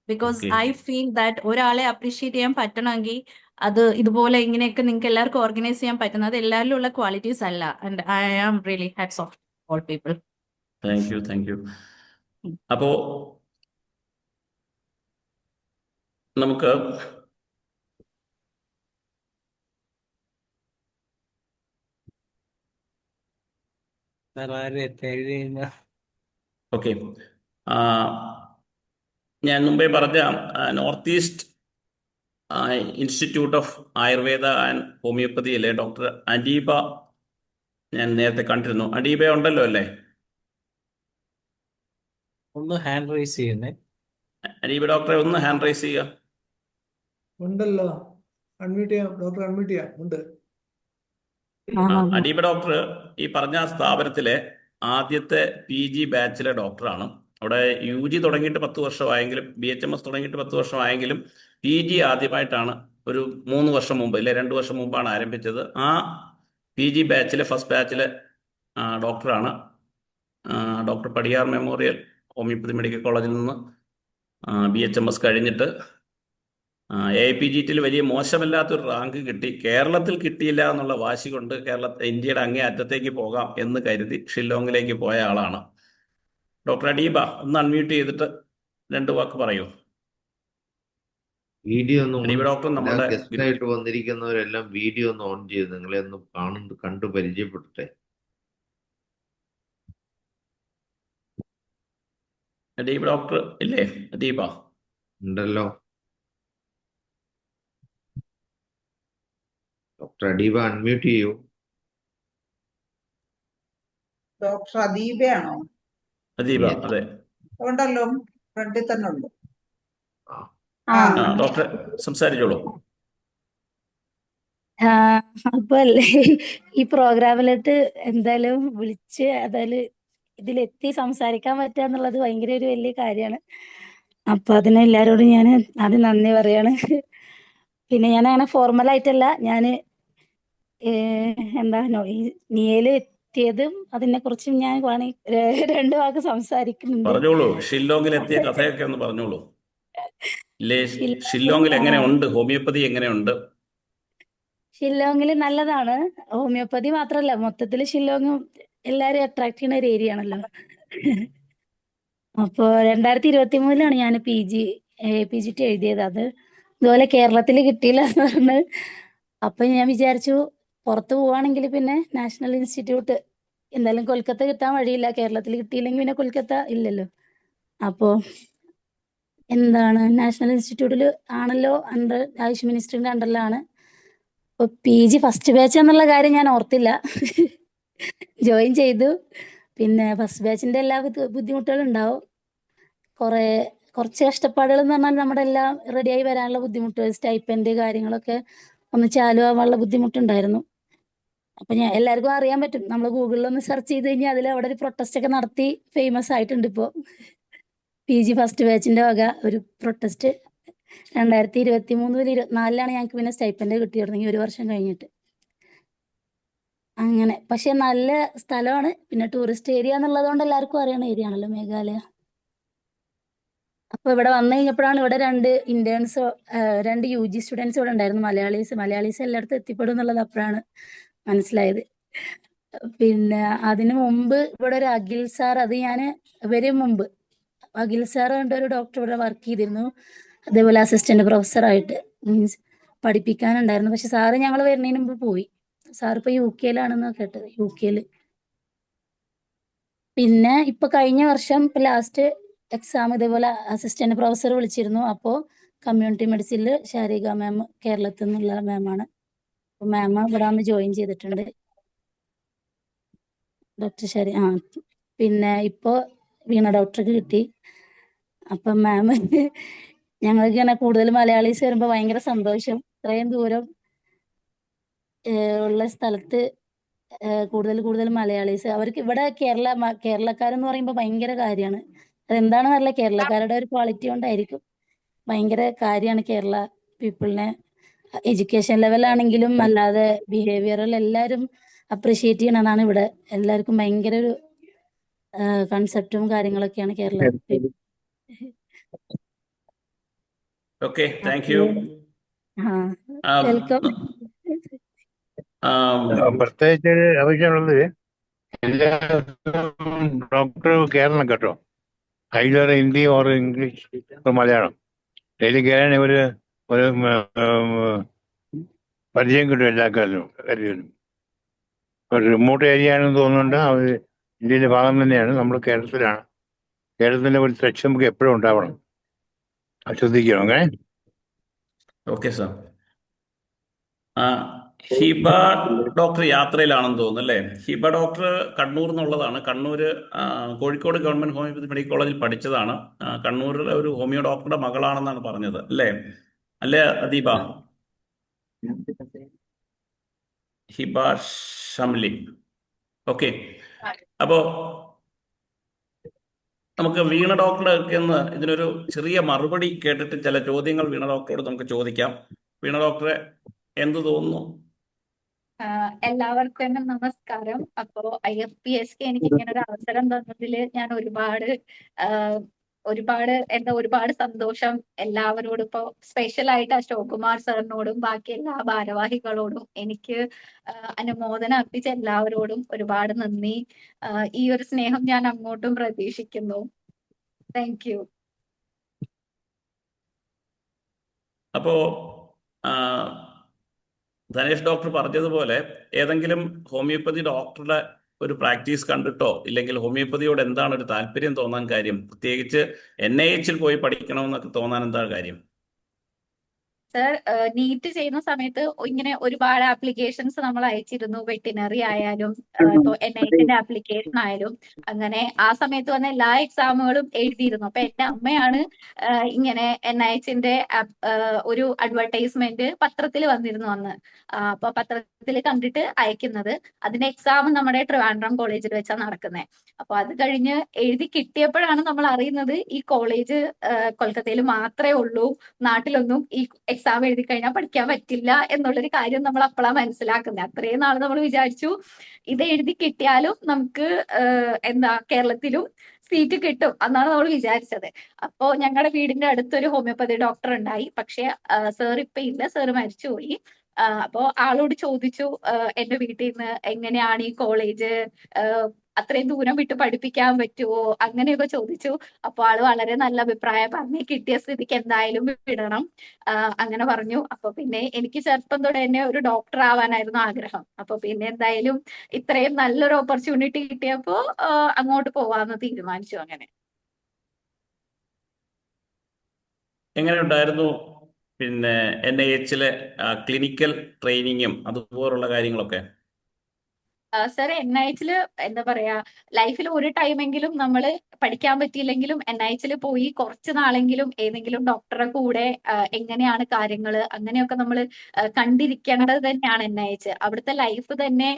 because I feel that ഒരാളെ അപ്രീഷിയേറ്റ് ചെയ്യാൻ പറ്റണമെങ്കിൽ അത് ഇതുപോലെ ഇങ്ങനെയൊക്കെ നിങ്ങൾക്ക് എല്ലാവർക്കും ഓർഗനൈസ് ചെയ്യാൻ പറ്റുന്നത് എല്ലാവരിലും ഉള്ള ക്വാളിറ്റീസ് അല്ല. And I am really hats off all people. Thank you. അപ്പോ നമുക്ക് സാർ ആര് എഴുതി ഓക്കെ, ഞാൻ മുമ്പേ പറഞ്ഞ north east institute of Ayurveda and ഹോമിയോപ്പതിയിലെ ഡോക്ടർ അഡീബ ഞാൻ നേരത്തെ കണ്ടിരുന്നു. അഡീബ ഉണ്ടല്ലോ അല്ലേ? ഒന്ന് ഹാൻഡ് റൈസ് ചെയ്യുന്നേ. അഡീബ ഡോക്ടറെ ഒന്ന് ഹാൻഡ് റൈസ് ചെയ്യുക. ഉണ്ടല്ലോ, അൺമ്യൂട്ട് ചെയ്യാം ഡോക്ടർ, അൺമ്യൂട്ട് ചെയ്യാം. ഉണ്ട്. അഡീബ ഡോക്ടർ ഈ പറഞ്ഞ സ്ഥാപനത്തിലെ ആദ്യത്തെ PG ബാച്ചിലെ ഡോക്ടറാണ്. അവിടെ UG തുടങ്ങിയിട്ട് 10 വർഷമായെങ്കിലും BHMS തുടങ്ങിയിട്ട് 10 വർഷമായെങ്കിലും PG ആദ്യമായിട്ടാണ് ഒരു 3 വർഷം മുമ്പ്, ഇല്ലെ 2 വർഷം മുമ്പാണ് ആരംഭിച്ചത്. ആ PG ബാച്ചിലെ ഫസ്റ്റ് ബാച്ചിലെ ഡോക്ടറാണ്. Doctor Padiyar Memorial Homoeopathy medical കോളേജിൽ നിന്ന് BHMS കഴിഞ്ഞിട്ട് AIPGT വലിയ മോശമല്ലാത്തൊരു റാങ്ക് കിട്ടി. കേരളത്തിൽ കിട്ടിയില്ല എന്നുള്ള വാശി കൊണ്ട് ഇന്ത്യയുടെ അങ്ങേ അറ്റത്തേക്ക് പോകാം എന്ന് കരുതി ഷില്ലോങ്ങിലേക്ക് പോയ ആളാണ്. ഡോക്ടർ അഡീബ ഒന്ന് അൺമ്യൂട്ട് ചെയ്തിട്ട് 2 വാക്ക് പറയൂ. വീഡിയോ ഒന്ന് അഡീബ ഡോക്ടർ നമ്മുടെ ഗസ്റ്റ് ആയിട്ട് വന്നിരിക്കുന്നവരെല്ലാം വീഡിയോ ഒന്ന് ഓൺ ചെയ്ത് നിങ്ങളെ ഒന്ന് കണ്ടു പരിചയപ്പെട്ടെ. അഡീബ ഡോക്ടർ ഇല്ലേ? അഡീബ ഉണ്ടല്ലോ. ഡോക്ടർ അഡീബ അൺമ്യൂട്ട് ചെയ്യൂ. ഡോക്ടർ അദീബയാണോ? അദീബ, അതെ. ഉണ്ടല്ലോ, ഫ്രണ്ടിൽ തന്നെ ഉണ്ട്. ഡോക്ടർ സംസാരിച്ചോളൂ. അപ്പൊ അല്ലേ ഈ പ്രോഗ്രാമിലോട്ട് എന്തായാലും വിളിച്ച് അതായത് ഇതിലെത്തി സംസാരിക്കാൻ പറ്റുക എന്നുള്ളത് ഭയങ്കര ഒരു വലിയ കാര്യമാണ്. അപ്പൊ അതിന് എല്ലാരോടും ഞാൻ ആദ്യം നന്ദി പറയാണ്. പിന്നെ ഞാൻ അങ്ങനെ ഫോർമൽ ആയിട്ടല്ല, ഞാന് എന്താ ഈ നിയയില് എത്തിയതും അതിനെ കുറിച്ചും ഞാൻ 2 വാക്ക് സംസാരിക്കുന്നുണ്ട്. പറഞ്ഞോളൂ, ഷില്ലോങ്ങിൽ എത്തിയ കഥയൊക്കെ ഒന്ന് പറഞ്ഞോളൂ. ഷില്ലോങ്ങിൽ എങ്ങനെയുണ്ട് ഹോമിയോപ്പതി, എങ്ങനെയുണ്ട്? ഷില്ലോങ്ങിൽ നല്ലതാണ്. ഹോമിയോപ്പതി മാത്രല്ല, മൊത്തത്തിൽ ഷില്ലോങ് എല്ലാരും അട്രാക്ട് ചെയ്യുന്ന ഒരു ഏരിയ ആണല്ലോ. അപ്പോ 2023 ഞാൻ PGT എഴുതിയത്. അത് ഇതുപോലെ കേരളത്തിൽ കിട്ടിയില്ല എന്ന് പറഞ്ഞ്, അപ്പൊ ഞാൻ വിചാരിച്ചു പുറത്ത് പോവാണെങ്കിൽ പിന്നെ നാഷണൽ ഇൻസ്റ്റിറ്റ്യൂട്ട്, എന്തായാലും കൊൽക്കത്ത കിട്ടാൻ വഴിയില്ല, കേരളത്തിൽ കിട്ടിയില്ലെങ്കിൽ പിന്നെ കൊൽക്കത്ത ഇല്ലല്ലോ. അപ്പോ എന്താണ് നാഷണൽ ഇൻസ്റ്റിറ്റ്യൂട്ടിൽ ആണല്ലോ, ആയുഷ് മിനിസ്റ്ററിന്റെ അണ്ടറിലാണ്. അപ്പൊ PG ഫസ്റ്റ് ബാച്ച് എന്നുള്ള കാര്യം ഞാൻ ഓർത്തില്ല. ജോയിൻ ചെയ്തു. പിന്നെ ഫസ്റ്റ് ബാച്ചിന്റെ എല്ലാ ബുദ്ധിമുട്ടുകളും ഉണ്ടാവും. കുറച്ച് കഷ്ടപ്പാടുകൾ എന്ന് പറഞ്ഞാൽ നമ്മുടെ എല്ലാം റെഡിയായി വരാനുള്ള ബുദ്ധിമുട്ട്, സ്റ്റൈപ്പൻഡ് കാര്യങ്ങളൊക്കെ ഒന്ന് ചാലു ആവാനുള്ള ബുദ്ധിമുട്ടുണ്ടായിരുന്നു. അപ്പൊ എല്ലാവർക്കും അറിയാൻ പറ്റും, നമ്മൾ ഗൂഗിളിൽ ഒന്ന് സെർച്ച് ചെയ്ത് കഴിഞ്ഞാൽ അതിൽ അവിടെ ഒരു പ്രൊട്ടസ്റ്റ് ഒക്കെ നടത്തി ഫേമസ് ആയിട്ടുണ്ട്. ഇപ്പോ PG ഫസ്റ്റ് ബാച്ചിന്റെ വക ഒരു പ്രൊട്ടസ്റ്റ് 2023-24 ഞങ്ങൾക്ക് പിന്നെ സ്റ്റൈപ്പൻഡ് കിട്ടി തുടങ്ങി, 1 വർഷം കഴിഞ്ഞിട്ട്. അങ്ങനെ പക്ഷെ നല്ല സ്ഥലമാണ്. പിന്നെ ടൂറിസ്റ്റ് ഏരിയ എന്നുള്ളത് കൊണ്ട് എല്ലാവർക്കും അറിയുന്ന ഏരിയ ആണല്ലോ മേഘാലയ. അപ്പൊ ഇവിടെ വന്നു കഴിഞ്ഞപ്പോഴാണ് ഇവിടെ 2 ഇന്റേൺസ്, 2 UG സ്റ്റുഡൻസ് ഇവിടെ ഉണ്ടായിരുന്നു, മലയാളീസ് എല്ലായിടത്തും എത്തിപ്പെടും എന്നുള്ളത് അപ്പോഴാണ് മനസ്സിലായത്. പിന്നെ അതിനു മുമ്പ് ഇവിടെ ഒരു അഖിൽ സാർ, അത് ഞാൻ വരും മുമ്പ് അഖിൽ സാർ കൊണ്ട് ഒരു ഡോക്ടർ ഇവിടെ വർക്ക് ചെയ്തിരുന്നു, അതേപോലെ അസിസ്റ്റന്റ് പ്രൊഫസറായിട്ട്, മീൻസ് പഠിപ്പിക്കാനുണ്ടായിരുന്നു. പക്ഷെ സാറ് ഞങ്ങൾ വരുന്നതിന് മുമ്പ് പോയി. സാർ ഇപ്പൊ UK-ലാണെന്ന് കേട്ടത്, UK-ല്. പിന്നെ ഇപ്പൊ കഴിഞ്ഞ വർഷം ലാസ്റ്റ് എക്സാം ഇതേപോലെ അസിസ്റ്റന്റ് പ്രൊഫസർ വിളിച്ചിരുന്നു. അപ്പോ കമ്മ്യൂണിറ്റി മെഡിസിനിൽ ശാരിക മാം, കേരളത്തിൽ നിന്നുള്ള മാമാണ്. അപ്പൊ മാം ഇവിടെ വന്ന് ജോയിൻ ചെയ്തിട്ടുണ്ട്, ഡോക്ടർ ശാരി. പിന്നെ ഇപ്പോ വീണ ഡോക്ടർക്ക് കിട്ടി. അപ്പൊ മാം ഞങ്ങൾക്ക് ഇങ്ങനെ കൂടുതൽ മലയാളീസ് വരുമ്പോ ഭയങ്കര സന്തോഷം. ഇത്രയും ദൂരം ഉള്ള സ്ഥലത്ത് കൂടുതൽ മലയാളീസ്, അവർക്ക് ഇവിടെ കേരളക്കാരെന്ന് പറയുമ്പോൾ ഭയങ്കര കാര്യമാണ്. അതെന്താണെന്നറിയില്ല, കേരളക്കാരുടെ ഒരു ക്വാളിറ്റി കൊണ്ടായിരിക്കും. ഭയങ്കര കാര്യമാണ് കേരള പീപ്പിളിനെ. എഡ്യൂക്കേഷൻ ലെവലാണെങ്കിലും അല്ലാതെ ബിഹേവിയറിൽ എല്ലാവരും അപ്രീഷിയേറ്റ് ചെയ്യണമെന്നാണ് ഇവിടെ എല്ലാവർക്കും ഭയങ്കര ഒരു കൺസെപ്റ്റും കാര്യങ്ങളൊക്കെയാണ് കേരളത്തിൽ. Okay, thank U. വെൽക്കം. പ്രത്യേകിച്ച് ആവശ്യമുള്ളത് എല്ലാ ഡോക്ടർ കേരളം കേട്ടോ, either Hindi or English or Malayalam. Daily കയറാൻ ഒരു ഒരു പരിചയം കിട്ടും എല്ലാ കാര്യത്തിലും. ഒരു റിമോട്ട് ഏരിയ ആണെന്ന് തോന്നുന്നുണ്ട്. അത് ഇന്ത്യയുടെ ഭാഗം തന്നെയാണ്. നമ്മൾ കേരളത്തിലാണ്. കേരളത്തിന്റെ ഒരു ടച്ച് നമുക്ക് എപ്പോഴും ഉണ്ടാവണം. അത് ശ്രദ്ധിക്കണം. അങ്ങനെ ഓക്കെ സാർ. ഹിബ ഡോക്ടർ യാത്രയിലാണെന്ന് തോന്നുന്നു അല്ലേ? ഹിബ ഡോക്ടർ കണ്ണൂർ എന്നുള്ളതാണ്. Kannur Kozhikode government homeopathy medical കോളേജിൽ പഠിച്ചതാണ്. കണ്ണൂരിലെ ഒരു ഹോമിയോ ഡോക്ടറുടെ മകളാണെന്നാണ് പറഞ്ഞത് അല്ലേ? അല്ലേ അദീബ? ഹിബ ഷംലി. ഓക്കെ. അപ്പോ നമുക്ക് വീണ ഡോക്ടറുടെ ഒക്കെ ഒന്ന് ഇതിനൊരു ചെറിയ മറുപടി കേട്ടിട്ട് ചില ചോദ്യങ്ങൾ വീണ ഡോക്ടറോട് നമുക്ക് ചോദിക്കാം. വീണ ഡോക്ടറെ എന്ത് തോന്നുന്നു? എല്ലാവർക്കും നമസ്കാരം. അപ്പോ IFPSK എനിക്ക് ഇങ്ങനെ ഒരു അവസരം തന്നതിൽ ഞാൻ ഒരുപാട് സന്തോഷം. എല്ലാവരോടും ഇപ്പോ സ്പെഷ്യൽ ആയിട്ട് അശോക് കുമാർ സാറിനോടും ബാക്കി എല്ലാ ഭാരവാഹികളോടും എനിക്ക് അനുമോദനം അർപ്പിച്ച എല്ലാവരോടും ഒരുപാട് നന്ദി. ഈ ഒരു സ്നേഹം ഞാൻ അങ്ങോട്ടും പ്രതീക്ഷിക്കുന്നു. Thank you. അപ്പോ ധനേഷ് ഡോക്ടർ പറഞ്ഞതുപോലെ ഏതെങ്കിലും ഹോമിയോപ്പതി ഡോക്ടറുടെ ഒരു പ്രാക്ടീസ് കണ്ടിട്ടോ ഇല്ലെങ്കിൽ ഹോമിയോപ്പതിയോട് എന്താണ് ഒരു താല്പര്യം തോന്നാൻ കാര്യം? പ്രത്യേകിച്ച് NIH പോയി പഠിക്കണമെന്നൊക്കെ തോന്നാൻ എന്താണ് കാര്യം? സർ, നീറ്റ് ചെയ്യുന്ന സമയത്ത് ഇങ്ങനെ ഒരുപാട് ആപ്ലിക്കേഷൻസ് നമ്മൾ അയച്ചിരുന്നു. വെറ്റിനറി ആയാലും ഇപ്പൊ NIHന്റെ ആപ്ലിക്കേഷൻ ആയാലും അങ്ങനെ ആ സമയത്ത് വന്ന എല്ലാ എക്സാമുകളും എഴുതിയിരുന്നു. അപ്പൊ എന്റെ അമ്മയാണ് ഇങ്ങനെ NIHന്റെ ഒരു അഡ്വർടൈസ്മെന്റ് പത്രത്തിൽ വന്നിരുന്നു അന്ന്. അപ്പൊ പത്രത്തിൽ കണ്ടിട്ട് അയക്കുന്നത്. അതിന്റെ എക്സാം നമ്മുടെ ട്രിവാൻഡ്രം കോളേജിൽ വെച്ചാണ് നടക്കുന്നത്. അപ്പൊ അത് കഴിഞ്ഞ് എഴുതി കിട്ടിയപ്പോഴാണ് നമ്മൾ അറിയുന്നത് ഈ കോളേജ് കൊൽക്കത്തയിൽ മാത്രമേ ഉള്ളൂ, നാട്ടിലൊന്നും ഈ എക്സാം എഴുതി കഴിഞ്ഞാൽ പഠിക്കാൻ പറ്റില്ല എന്നുള്ളൊരു കാര്യം നമ്മൾ അപ്പോഴാണ് മനസ്സിലാക്കുന്നത്. അത്രയും നാൾ നമ്മൾ വിചാരിച്ചു ഇത് എഴുതി കിട്ടിയാലും നമുക്ക് കേരളത്തിലും സീറ്റ് കിട്ടും എന്നാണ് നമ്മൾ വിചാരിച്ചത്. അപ്പോ ഞങ്ങളുടെ വീടിന്റെ അടുത്തൊരു ഹോമിയോപ്പതി ഡോക്ടർ ഉണ്ടായി. പക്ഷെ സാർ ഇപ്പൊ ഇല്ല, സാർ മരിച്ചുപോയി. അപ്പോ ആളോട് ചോദിച്ചു എന്റെ വീട്ടിൽ നിന്ന് എങ്ങനെയാണ് ഈ കോളേജ് അത്രയും ദൂരം വിട്ട് പഠിപ്പിക്കാൻ പറ്റുമോ അങ്ങനെയൊക്കെ ചോദിച്ചു. അപ്പൊ ആള് വളരെ നല്ല അഭിപ്രായം പറഞ്ഞു. കിട്ടിയ സ്ഥിതിക്ക് എന്തായാലും വിടണം അങ്ങനെ പറഞ്ഞു. അപ്പൊ പിന്നെ എനിക്ക് ചെറുപ്പം തൊട്ട് തന്നെ ഒരു ഡോക്ടർ ആവാനായിരുന്നു ആഗ്രഹം. അപ്പൊ പിന്നെ എന്തായാലും ഇത്രയും നല്ലൊരു ഓപ്പർച്യൂണിറ്റി കിട്ടിയപ്പോ അങ്ങോട്ട് പോവാന്ന് തീരുമാനിച്ചു. അങ്ങനെ എങ്ങനെ ഉണ്ടായിരുന്നു പിന്നെ NIHലെ ക്ലിനിക്കൽ ട്രെയിനിങ്ങും അതുപോലുള്ള കാര്യങ്ങളൊക്കെ? സർ, NIHല് എന്താ പറയാ, ലൈഫിൽ ഒരു ടൈമെങ്കിലും നമ്മൾ പഠിക്കാൻ പറ്റിയില്ലെങ്കിലും NIHല് പോയി കുറച്ച് നാളെങ്കിലും ഏതെങ്കിലും ഡോക്ടറെ കൂടെ എങ്ങനെയാണ് കാര്യങ്ങള് അങ്ങനെയൊക്കെ നമ്മൾ കണ്ടിരിക്കേണ്ടത് തന്നെയാണ് NIH. അവിടുത്തെ ലൈഫ് തന്നെ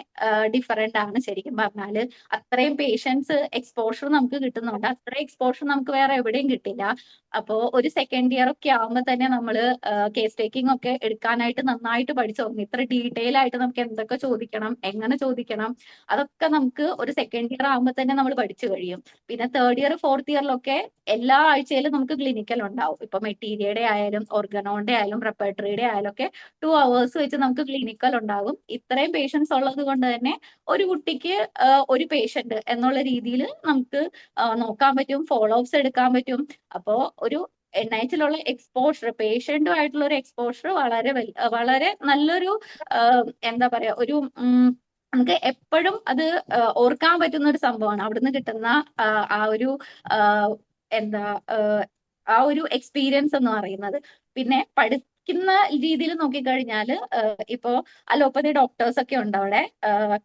ഡിഫറെന്റ് ആണ് ശരിക്കും പറഞ്ഞാല്. അത്രയും പേഷ്യൻസ് എക്സ്പോഷർ നമുക്ക് കിട്ടുന്നുണ്ട്. അത്രയും എക്സ്പോഷർ നമുക്ക് വേറെ എവിടെയും കിട്ടില്ല. അപ്പോ ഒരു സെക്കൻഡ് ഇയർ ഒക്കെ ആകുമ്പോൾ തന്നെ നമ്മൾ കേസ് ടേക്കിംഗ് ഒക്കെ എടുക്കാനായിട്ട് നന്നായിട്ട് പഠിച്ചു തുടങ്ങി. ഇത്ര ഡീറ്റെയിൽ ആയിട്ട് നമുക്ക് എന്തൊക്കെ ചോദിക്കണം, എങ്ങനെ ചോദിക്കണം, അതൊക്കെ നമുക്ക് ഒരു സെക്കൻഡ് ഇയർ ആകുമ്പോൾ തന്നെ നമ്മൾ പഠിച്ചു കഴിയും. പിന്നെ തേർഡ് ഇയർ ഫോർത്ത് ഇയറിലൊക്കെ എല്ലാ ആഴ്ചയിലും നമുക്ക് ക്ലിനിക്കൽ ഉണ്ടാവും. ഇപ്പൊ മെറ്റീരിയയുടെ ആയാലും ഓർഗനോന്റെ ആയാലും റെപ്പർട്ടറിയുടെ ആയാലും ഒക്കെ 2 hours വെച്ച് നമുക്ക് ക്ലിനിക്കൽ ഉണ്ടാകും. ഇത്രയും പേഷ്യൻസ് ഉള്ളത് കൊണ്ട് തന്നെ ഒരു കുട്ടിക്ക് ഒരു പേഷ്യന്റ് എന്നുള്ള രീതിയിൽ നമുക്ക് നോക്കാൻ പറ്റും, ഫോളോ അപ്സ് എടുക്കാൻ പറ്റും. അപ്പോ ഒരു NIHലുള്ള എക്സ്പോഷർ, പേഷ്യന്റുമായിട്ടുള്ള ഒരു എക്സ്പോഷർ വളരെ നല്ലൊരു എന്താ പറയാ, ഒരു നമുക്ക് എപ്പോഴും അത് ഓർക്കാൻ പറ്റുന്ന ഒരു സംഭവമാണ്. അവിടുന്ന് കിട്ടുന്ന ആ ഒരു എന്താ ആ ഒരു എക്സ്പീരിയൻസ് എന്ന് പറയുന്നത്. പിന്നെ പഠിക്കുന്ന രീതിയിൽ നോക്കിക്കഴിഞ്ഞാൽ ഇപ്പോ അലോപ്പതി ഡോക്ടേഴ്സ് ഒക്കെ ഉണ്ട് അവിടെ.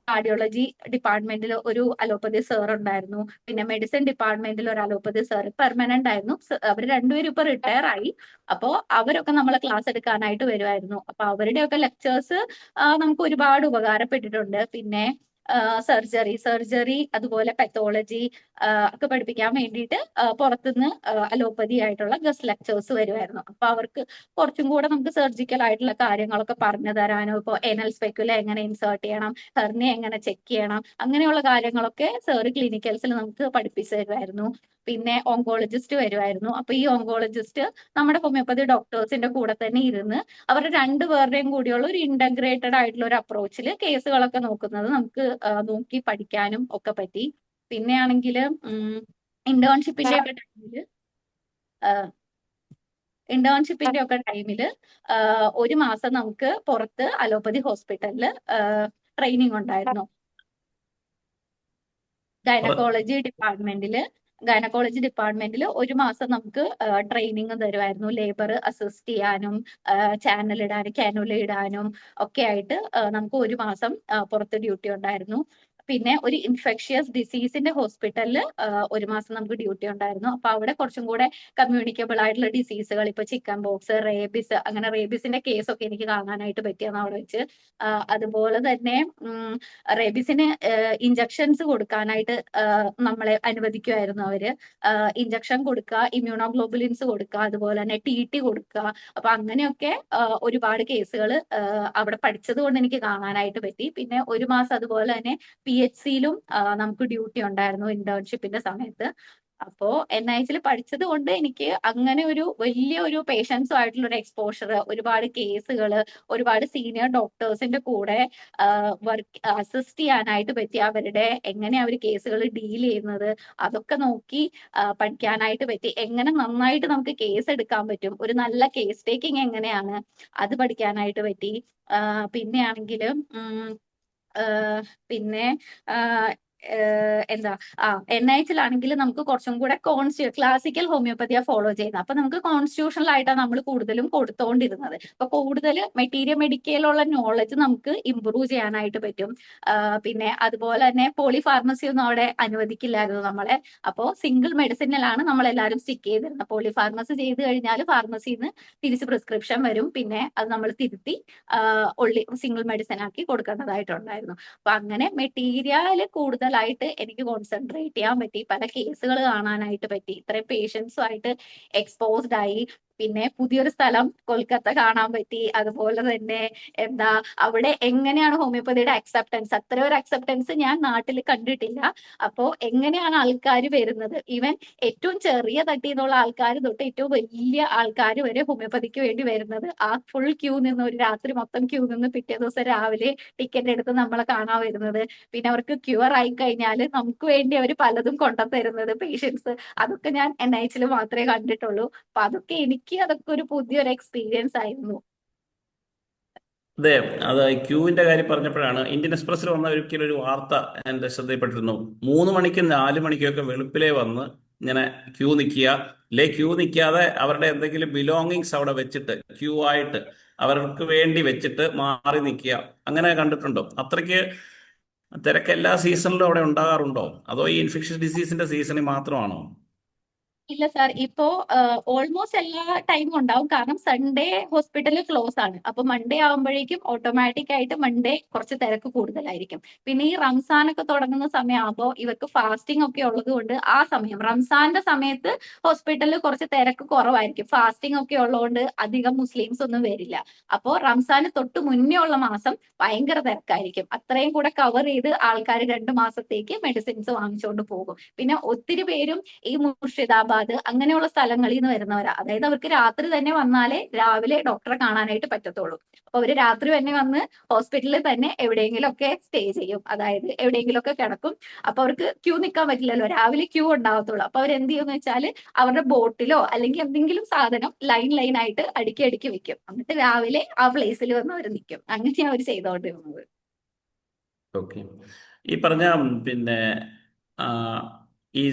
കാർഡിയോളജി ഡിപ്പാർട്ട്മെന്റിൽ ഒരു അലോപ്പതി സർ ഉണ്ടായിരുന്നു. പിന്നെ മെഡിസിൻ ഡിപ്പാർട്ട്മെന്റിൽ ഒരു അലോപ്പതി സർ പെർമനന്റ് ആയിരുന്നു. അവർ രണ്ടുപേരും ഇപ്പൊ റിട്ടയർ ആയി. അപ്പോ അവരൊക്കെ നമ്മളെ ക്ലാസ് എടുക്കാനായിട്ട് വരുമായിരുന്നു. അപ്പൊ അവരുടെയൊക്കെ ലെക്ചേഴ്സ് നമുക്ക് ഒരുപാട് ഉപകാരപ്പെട്ടിട്ടുണ്ട്. പിന്നെ സർജറി അതുപോലെ പെത്തോളജി ഒക്കെ പഠിപ്പിക്കാൻ വേണ്ടിയിട്ട് പുറത്തുനിന്ന് അലോപ്പതി ആയിട്ടുള്ള ഗസ്റ്റ് ലെക്ചേഴ്സ് വരുമായിരുന്നു. അപ്പൊ അവർക്ക് കുറച്ചും കൂടെ നമുക്ക് സർജിക്കൽ ആയിട്ടുള്ള കാര്യങ്ങളൊക്കെ പറഞ്ഞു തരാനോ, ഇപ്പോൾ എനൽ സ്പെക്കുല എങ്ങനെ ഇൻസേർട്ട് ചെയ്യണം, ഹെർണിയ എങ്ങനെ ചെക്ക് ചെയ്യണം, അങ്ങനെയുള്ള കാര്യങ്ങളൊക്കെ സാർ ക്ലിനിക്കൽസിൽ നമുക്ക് പഠിപ്പിച്ചു തരുമായിരുന്നു. പിന്നെ ഓങ്കോളജിസ്റ്റ് വരുമായിരുന്നു. അപ്പൊ ഈ ഓങ്കോളജിസ്റ്റ് നമ്മുടെ ഹോമിയോപ്പതി ഡോക്ടേഴ്സിന്റെ കൂടെ തന്നെ ഇരുന്ന് അവരുടെ രണ്ടുപേരുടെയും കൂടിയുള്ള ഒരു ഇന്റഗ്രേറ്റഡ് ആയിട്ടുള്ള ഒരു അപ്രോച്ചിൽ കേസുകളൊക്കെ നോക്കുന്നത് നമുക്ക് നോക്കി പഠിക്കാനും ഒക്കെ പറ്റി. പിന്നെയാണെങ്കിൽ ഇന്റേൺഷിപ്പിന്റെ ഒക്കെ ടൈമില് ഇന്റേൺഷിപ്പിന്റെ ഒക്കെ ടൈമില് ഒരു മാസം നമുക്ക് പുറത്ത് അലോപ്പതി ഹോസ്പിറ്റലില് ട്രെയിനിങ് ഉണ്ടായിരുന്നു. ഗൈനക്കോളജി ഡിപ്പാർട്ട്മെന്റിൽ ഒരു മാസം നമുക്ക് ട്രെയിനിങ് തരുമായിരുന്നു. ലേബർ അസിസ്റ്റ് ചെയ്യാനും ചാനൽ ഇടാനും കാനുല ഇടാനും ഒക്കെ ആയിട്ട് നമുക്ക് ഒരു മാസം പുറത്ത് ഡ്യൂട്ടി ഉണ്ടായിരുന്നു. പിന്നെ ഒരു ഇൻഫെക്ഷ്യസ് ഡിസീസിന്റെ ഹോസ്പിറ്റലിൽ ഒരു മാസം നമുക്ക് ഡ്യൂട്ടി ഉണ്ടായിരുന്നു. അപ്പൊ അവിടെ കുറച്ചും കൂടെ കമ്മ്യൂണിക്കബിൾ ആയിട്ടുള്ള ഡിസീസുകൾ, ഇപ്പൊ ചിക്കൻ ബോക്സ്, റേബിസ്, അങ്ങനെ റേബിസിന്റെ കേസൊക്കെ എനിക്ക് കാണാനായിട്ട് പറ്റിയെന്ന് അവിടെ വെച്ച്. അതുപോലെ തന്നെ റേബിസിന് ഇഞ്ചക്ഷൻസ് കൊടുക്കാനായിട്ട് നമ്മളെ അനുവദിക്കുമായിരുന്നു അവര്. ഇഞ്ചക്ഷൻ കൊടുക്കുക, ഇമ്മ്യൂണോഗ്ലോബുലിൻസ് കൊടുക്കുക, അതുപോലെ തന്നെ TT കൊടുക്കുക. അപ്പൊ അങ്ങനെയൊക്കെ ഒരുപാട് കേസുകൾ അവിടെ പഠിച്ചത് കൊണ്ട് എനിക്ക് കാണാനായിട്ട് പറ്റി. പിന്നെ ഒരു മാസം അതുപോലെ തന്നെ PHC-യിലും നമുക്ക് ഡ്യൂട്ടി ഉണ്ടായിരുന്നു ഇന്റേൺഷിപ്പിന്റെ സമയത്ത്. അപ്പോ NIH പഠിച്ചത് കൊണ്ട് എനിക്ക് അങ്ങനെ ഒരു വലിയ ഒരു പേഷ്യൻസും ആയിട്ടുള്ള ഒരു എക്സ്പോഷർ, ഒരുപാട് കേസുകൾ, ഒരുപാട് സീനിയർ ഡോക്ടേഴ്സിന്റെ കൂടെ വർക്ക് അസിസ്റ്റ് ചെയ്യാനായിട്ട് പറ്റി. അവരുടെ എങ്ങനെ അവർ കേസുകൾ ഡീൽ ചെയ്യുന്നത് അതൊക്കെ നോക്കി പഠിക്കാനായിട്ട് പറ്റി. എങ്ങനെ നന്നായിട്ട് നമുക്ക് കേസ് എടുക്കാൻ പറ്റും, ഒരു നല്ല കേസ് ടേക്കിംഗ് എങ്ങനെയാണ്, അത് പഠിക്കാനായിട്ട് പറ്റി. പിന്നെ ആണെങ്കിൽ പിന്നെ എന്താ NIH-ലാണെങ്കിൽ നമുക്ക് കുറച്ചും കൂടെ ക്ലാസിക്കൽ ഹോമിയോപ്പതിയാ ഫോളോ ചെയ്യുന്നത്. അപ്പൊ നമുക്ക് കോൺസ്റ്റിറ്റ്യൂഷണൽ ആയിട്ടാണ് നമ്മൾ കൂടുതലും കൊടുത്തോണ്ടിരുന്നത്. അപ്പൊ കൂടുതൽ മെഡിക്കലുള്ള നോളജ് നമുക്ക് ഇമ്പ്രൂവ് ചെയ്യാനായിട്ട് പറ്റും. പിന്നെ അതുപോലെ തന്നെ പോളിഫാർമസി ഒന്നും അവിടെ അനുവദിക്കില്ലായിരുന്നു നമ്മളെ. അപ്പോൾ സിംഗിൾ മെഡിസിനിലാണ് നമ്മൾ എല്ലാവരും സ്റ്റിക്ക് ചെയ്തിരുന്നത്. പോളിഫാർമസി ചെയ്ത് കഴിഞ്ഞാൽ ഫാർമസിയിൽ നിന്ന് തിരിച്ച് പ്രിസ്ക്രിപ്ഷൻ വരും. പിന്നെ അത് നമ്മൾ തിരുത്തി സിംഗിൾ മെഡിസിൻ ആക്കി കൊടുക്കേണ്ടതായിട്ടുണ്ടായിരുന്നു. അപ്പൊ അങ്ങനെ മെറ്റീരിയൽ കൂടുതലായിട്ട് എനിക്ക് കോൺസെൻട്രേറ്റ് ചെയ്യാൻ പറ്റി. പല കേസുകൾ കാണാനായിട്ട് പറ്റി. ഇത്രയും പേഷ്യൻസുമായിട്ട് എക്സ്പോസ്ഡ് ആയി. പിന്നെ പുതിയൊരു സ്ഥലം കൊൽക്കത്ത കാണാൻ പറ്റി. അതുപോലെ തന്നെ അവിടെ എങ്ങനെയാണ് ഹോമിയോപ്പതിയുടെ അക്സെപ്റ്റൻസ്, അത്ര ഒരു അക്സെപ്റ്റൻസ് ഞാൻ നാട്ടിൽ കണ്ടിട്ടില്ല. അപ്പോ എങ്ങനെയാണ് ആൾക്കാർ വരുന്നത്, ഈവൻ ഏറ്റവും ചെറിയ തട്ടിൽ നിന്നുള്ള ആൾക്കാർ തൊട്ട് ഏറ്റവും വലിയ ആൾക്കാർ വരെ ഹോമിയോപ്പതിക്ക് വേണ്ടി വരുന്നത്. ആ ഫുൾ ക്യൂ നിന്ന്, ഒരു രാത്രി മൊത്തം ക്യൂ നിന്ന് പിറ്റേ ദിവസം രാവിലെ ടിക്കറ്റ് എടുത്ത് നമ്മളെ കാണാൻ വരുന്നത്. പിന്നെ അവർക്ക് ക്യൂർ ആയി കഴിഞ്ഞാൽ നമുക്ക് വേണ്ടി അവർ പലതും കൊണ്ടുതരുന്നത് പേഷ്യൻസ്. അതൊക്കെ ഞാൻ NIH-ൽ മാത്രമേ കണ്ടിട്ടുള്ളൂ. അപ്പൊ അതൊക്കെ ഒരു പുതിയൊരു എക്സ്പീരിയൻസ് ആയിരുന്നു. അതെ, അത് ക്യൂവിന്റെ കാര്യം പറഞ്ഞപ്പോഴാണ് ഇന്ത്യൻ എക്സ്പ്രസ്സിൽ വന്ന ഒരിക്കലും ഒരു വാർത്ത എൻ്റെ ശ്രദ്ധയിൽപ്പെട്ടിരുന്നു. 3 മണിക്കും 4 മണിക്കൊക്കെ വെളുപ്പിലേ വന്ന് ഇങ്ങനെ ക്യൂ നിൽക്കുക, ക്യൂ നിൽക്കാതെ അവരുടെ എന്തെങ്കിലും ബിലോങ്ങിങ്സ് അവിടെ വെച്ചിട്ട് ക്യൂ ആയിട്ട് അവർക്ക് വേണ്ടി വെച്ചിട്ട് മാറി നിൽക്കുക, അങ്ങനെ കണ്ടിട്ടുണ്ടോ? അത്രയ്ക്ക് തിരക്ക് എല്ലാ സീസണിലും അവിടെ ഉണ്ടാകാറുണ്ടോ? അതോ ഈ ഇൻഫെക്ഷ്യസ് ഡിസീസിന്റെ സീസണിൽ മാത്രമാണോ? ഇല്ല സാർ, ഇപ്പോ ഓൾമോസ്റ്റ് എല്ലാ ടൈമും ഉണ്ടാവും. കാരണം സൺഡേ ഹോസ്പിറ്റൽ ക്ലോസ് ആണ്. അപ്പൊ മൺഡേ ആകുമ്പോഴേക്കും ഓട്ടോമാറ്റിക് ആയിട്ട് മൺഡേ കുറച്ച് തിരക്ക് കൂടുതലായിരിക്കും. പിന്നെ ഈ റംസാൻ ഒക്കെ തുടങ്ങുന്ന സമയമാകുമ്പോൾ ഇവർക്ക് ഫാസ്റ്റിംഗ് ഒക്കെ ഉള്ളത് കൊണ്ട് ആ സമയം റംസാന്റെ സമയത്ത് ഹോസ്പിറ്റലിൽ കുറച്ച് തിരക്ക് കുറവായിരിക്കും. ഫാസ്റ്റിംഗ് ഒക്കെ ഉള്ളതുകൊണ്ട് അധികം മുസ്ലിംസ് ഒന്നും വരില്ല. അപ്പോൾ റംസാന് തൊട്ട് മുന്നേ ഉള്ള മാസം ഭയങ്കര തിരക്കായിരിക്കും. അത്രയും കൂടെ കവർ ചെയ്ത് ആൾക്കാർ 2 മാസത്തേക്ക് മെഡിസിൻസ് വാങ്ങിച്ചുകൊണ്ട് പോകും. പിന്നെ ഒത്തിരി പേരും ഈ മുർഷിദാബാദ് അങ്ങനെയുള്ള സ്ഥലങ്ങളിൽ നിന്ന് വരുന്നവരാ. അതായത് അവർക്ക് രാത്രി തന്നെ വന്നാലേ രാവിലെ ഡോക്ടറെ കാണാനായിട്ട് പറ്റത്തുള്ളൂ. അപ്പൊ അവര് രാത്രി തന്നെ വന്ന് ഹോസ്പിറ്റലിൽ തന്നെ എവിടെയെങ്കിലും ഒക്കെ സ്റ്റേ ചെയ്യും. അതായത് എവിടെയെങ്കിലും ഒക്കെ കിടക്കും. അപ്പൊ അവർക്ക് ക്യൂ നിൽക്കാൻ പറ്റില്ലല്ലോ, രാവിലെ ക്യൂ ഉണ്ടാവത്തുള്ളൂ. അപ്പൊ അവരെന്ത് ചെയ്യുമെന്ന് വെച്ചാൽ അവരുടെ ബോട്ടിലോ അല്ലെങ്കിൽ എന്തെങ്കിലും സാധനം ലൈൻ ആയിട്ട് അടുക്കി വെക്കും. എന്നിട്ട് രാവിലെ ആ പ്ലേസിൽ വന്ന് അവർ നിൽക്കും. അങ്ങനെയാണ് അവർ ചെയ്തോണ്ടിരുന്നത്. ഓക്കെ, ഈ പറഞ്ഞ പിന്നെ ഈ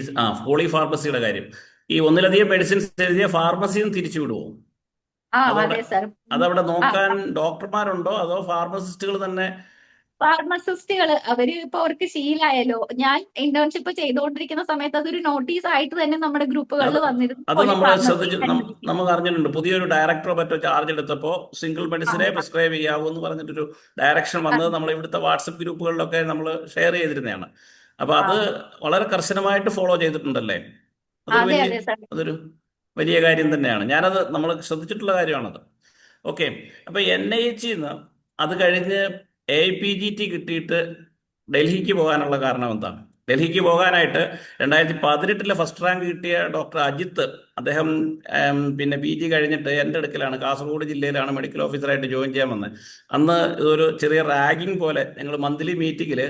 പോളിഫാർമസിയുടെ കാര്യം, ഈ ഒന്നിലധികം മെഡിസിൻസ് എഴുതിയ ഫാർമസിയിൽ നിന്ന് തിരിച്ചു വിടുവോ? അതെ സാർ. അതവിടെ നോക്കാൻ ഡോക്ടർമാരുണ്ടോ അതോ ഫാർമസിസ്റ്റുകൾ തന്നെ? ഫാർമസിസ്റ്റുകൾ അവർക്ക് ശീലമായല്ലോ. ഞാൻ ഇന്റേൺഷിപ്പ് ചെയ്തുകൊണ്ടിരിക്കുന്ന സമയത്ത് അതൊരു നോട്ടീസ് ആയിട്ട് തന്നെ നമ്മുടെ ഗ്രൂപ്പുകളിൽ വന്നിരുന്നു. അത് നമ്മൾ നമുക്ക് അറിഞ്ഞിട്ടുണ്ട്. പുതിയൊരു ഡയറക്ടറോ മറ്റോ ചാർജ് എടുത്തപ്പോൾ സിംഗിൾ മെഡിസിനെ പ്രിസ്ക്രൈബ് ചെയ്യാവൂ എന്ന് പറഞ്ഞിട്ടൊരു ഡയറക്ഷൻ വന്നത് നമ്മൾ ഇവിടുത്തെ വാട്സപ്പ് ഗ്രൂപ്പുകളിലൊക്കെ നമ്മൾ ഷെയർ ചെയ്തിരുന്നതാണ്. അപ്പൊ അത് വളരെ കർശനമായിട്ട് ഫോളോ ചെയ്തിട്ടുണ്ടല്ലേ? അതൊരു വലിയ കാര്യം തന്നെയാണ്. ഞാനത് നമ്മൾ ശ്രദ്ധിച്ചിട്ടുള്ള കാര്യമാണത്. ഓക്കെ, അപ്പൊ NIH-ന്ന് അത് കഴിഞ്ഞ് AIPGT കിട്ടിയിട്ട് ഡൽഹിക്ക് പോകാനുള്ള കാരണം എന്താണ്? ഡൽഹിക്ക് പോകാനായിട്ട് 2018 ഫസ്റ്റ് റാങ്ക് കിട്ടിയ ഡോക്ടർ അജിത്ത്, അദ്ദേഹം പിന്നെ PG കഴിഞ്ഞിട്ട് എൻ്റെ അടുക്കലാണ്, കാസർഗോഡ് ജില്ലയിലാണ് മെഡിക്കൽ ഓഫീസറായിട്ട് ജോയിൻ ചെയ്യാൻ വന്നത്. അന്ന് ഇതൊരു ചെറിയ റാഗിങ് പോലെ ഞങ്ങൾ മന്ത്ലി മീറ്റിങ്ങിൽ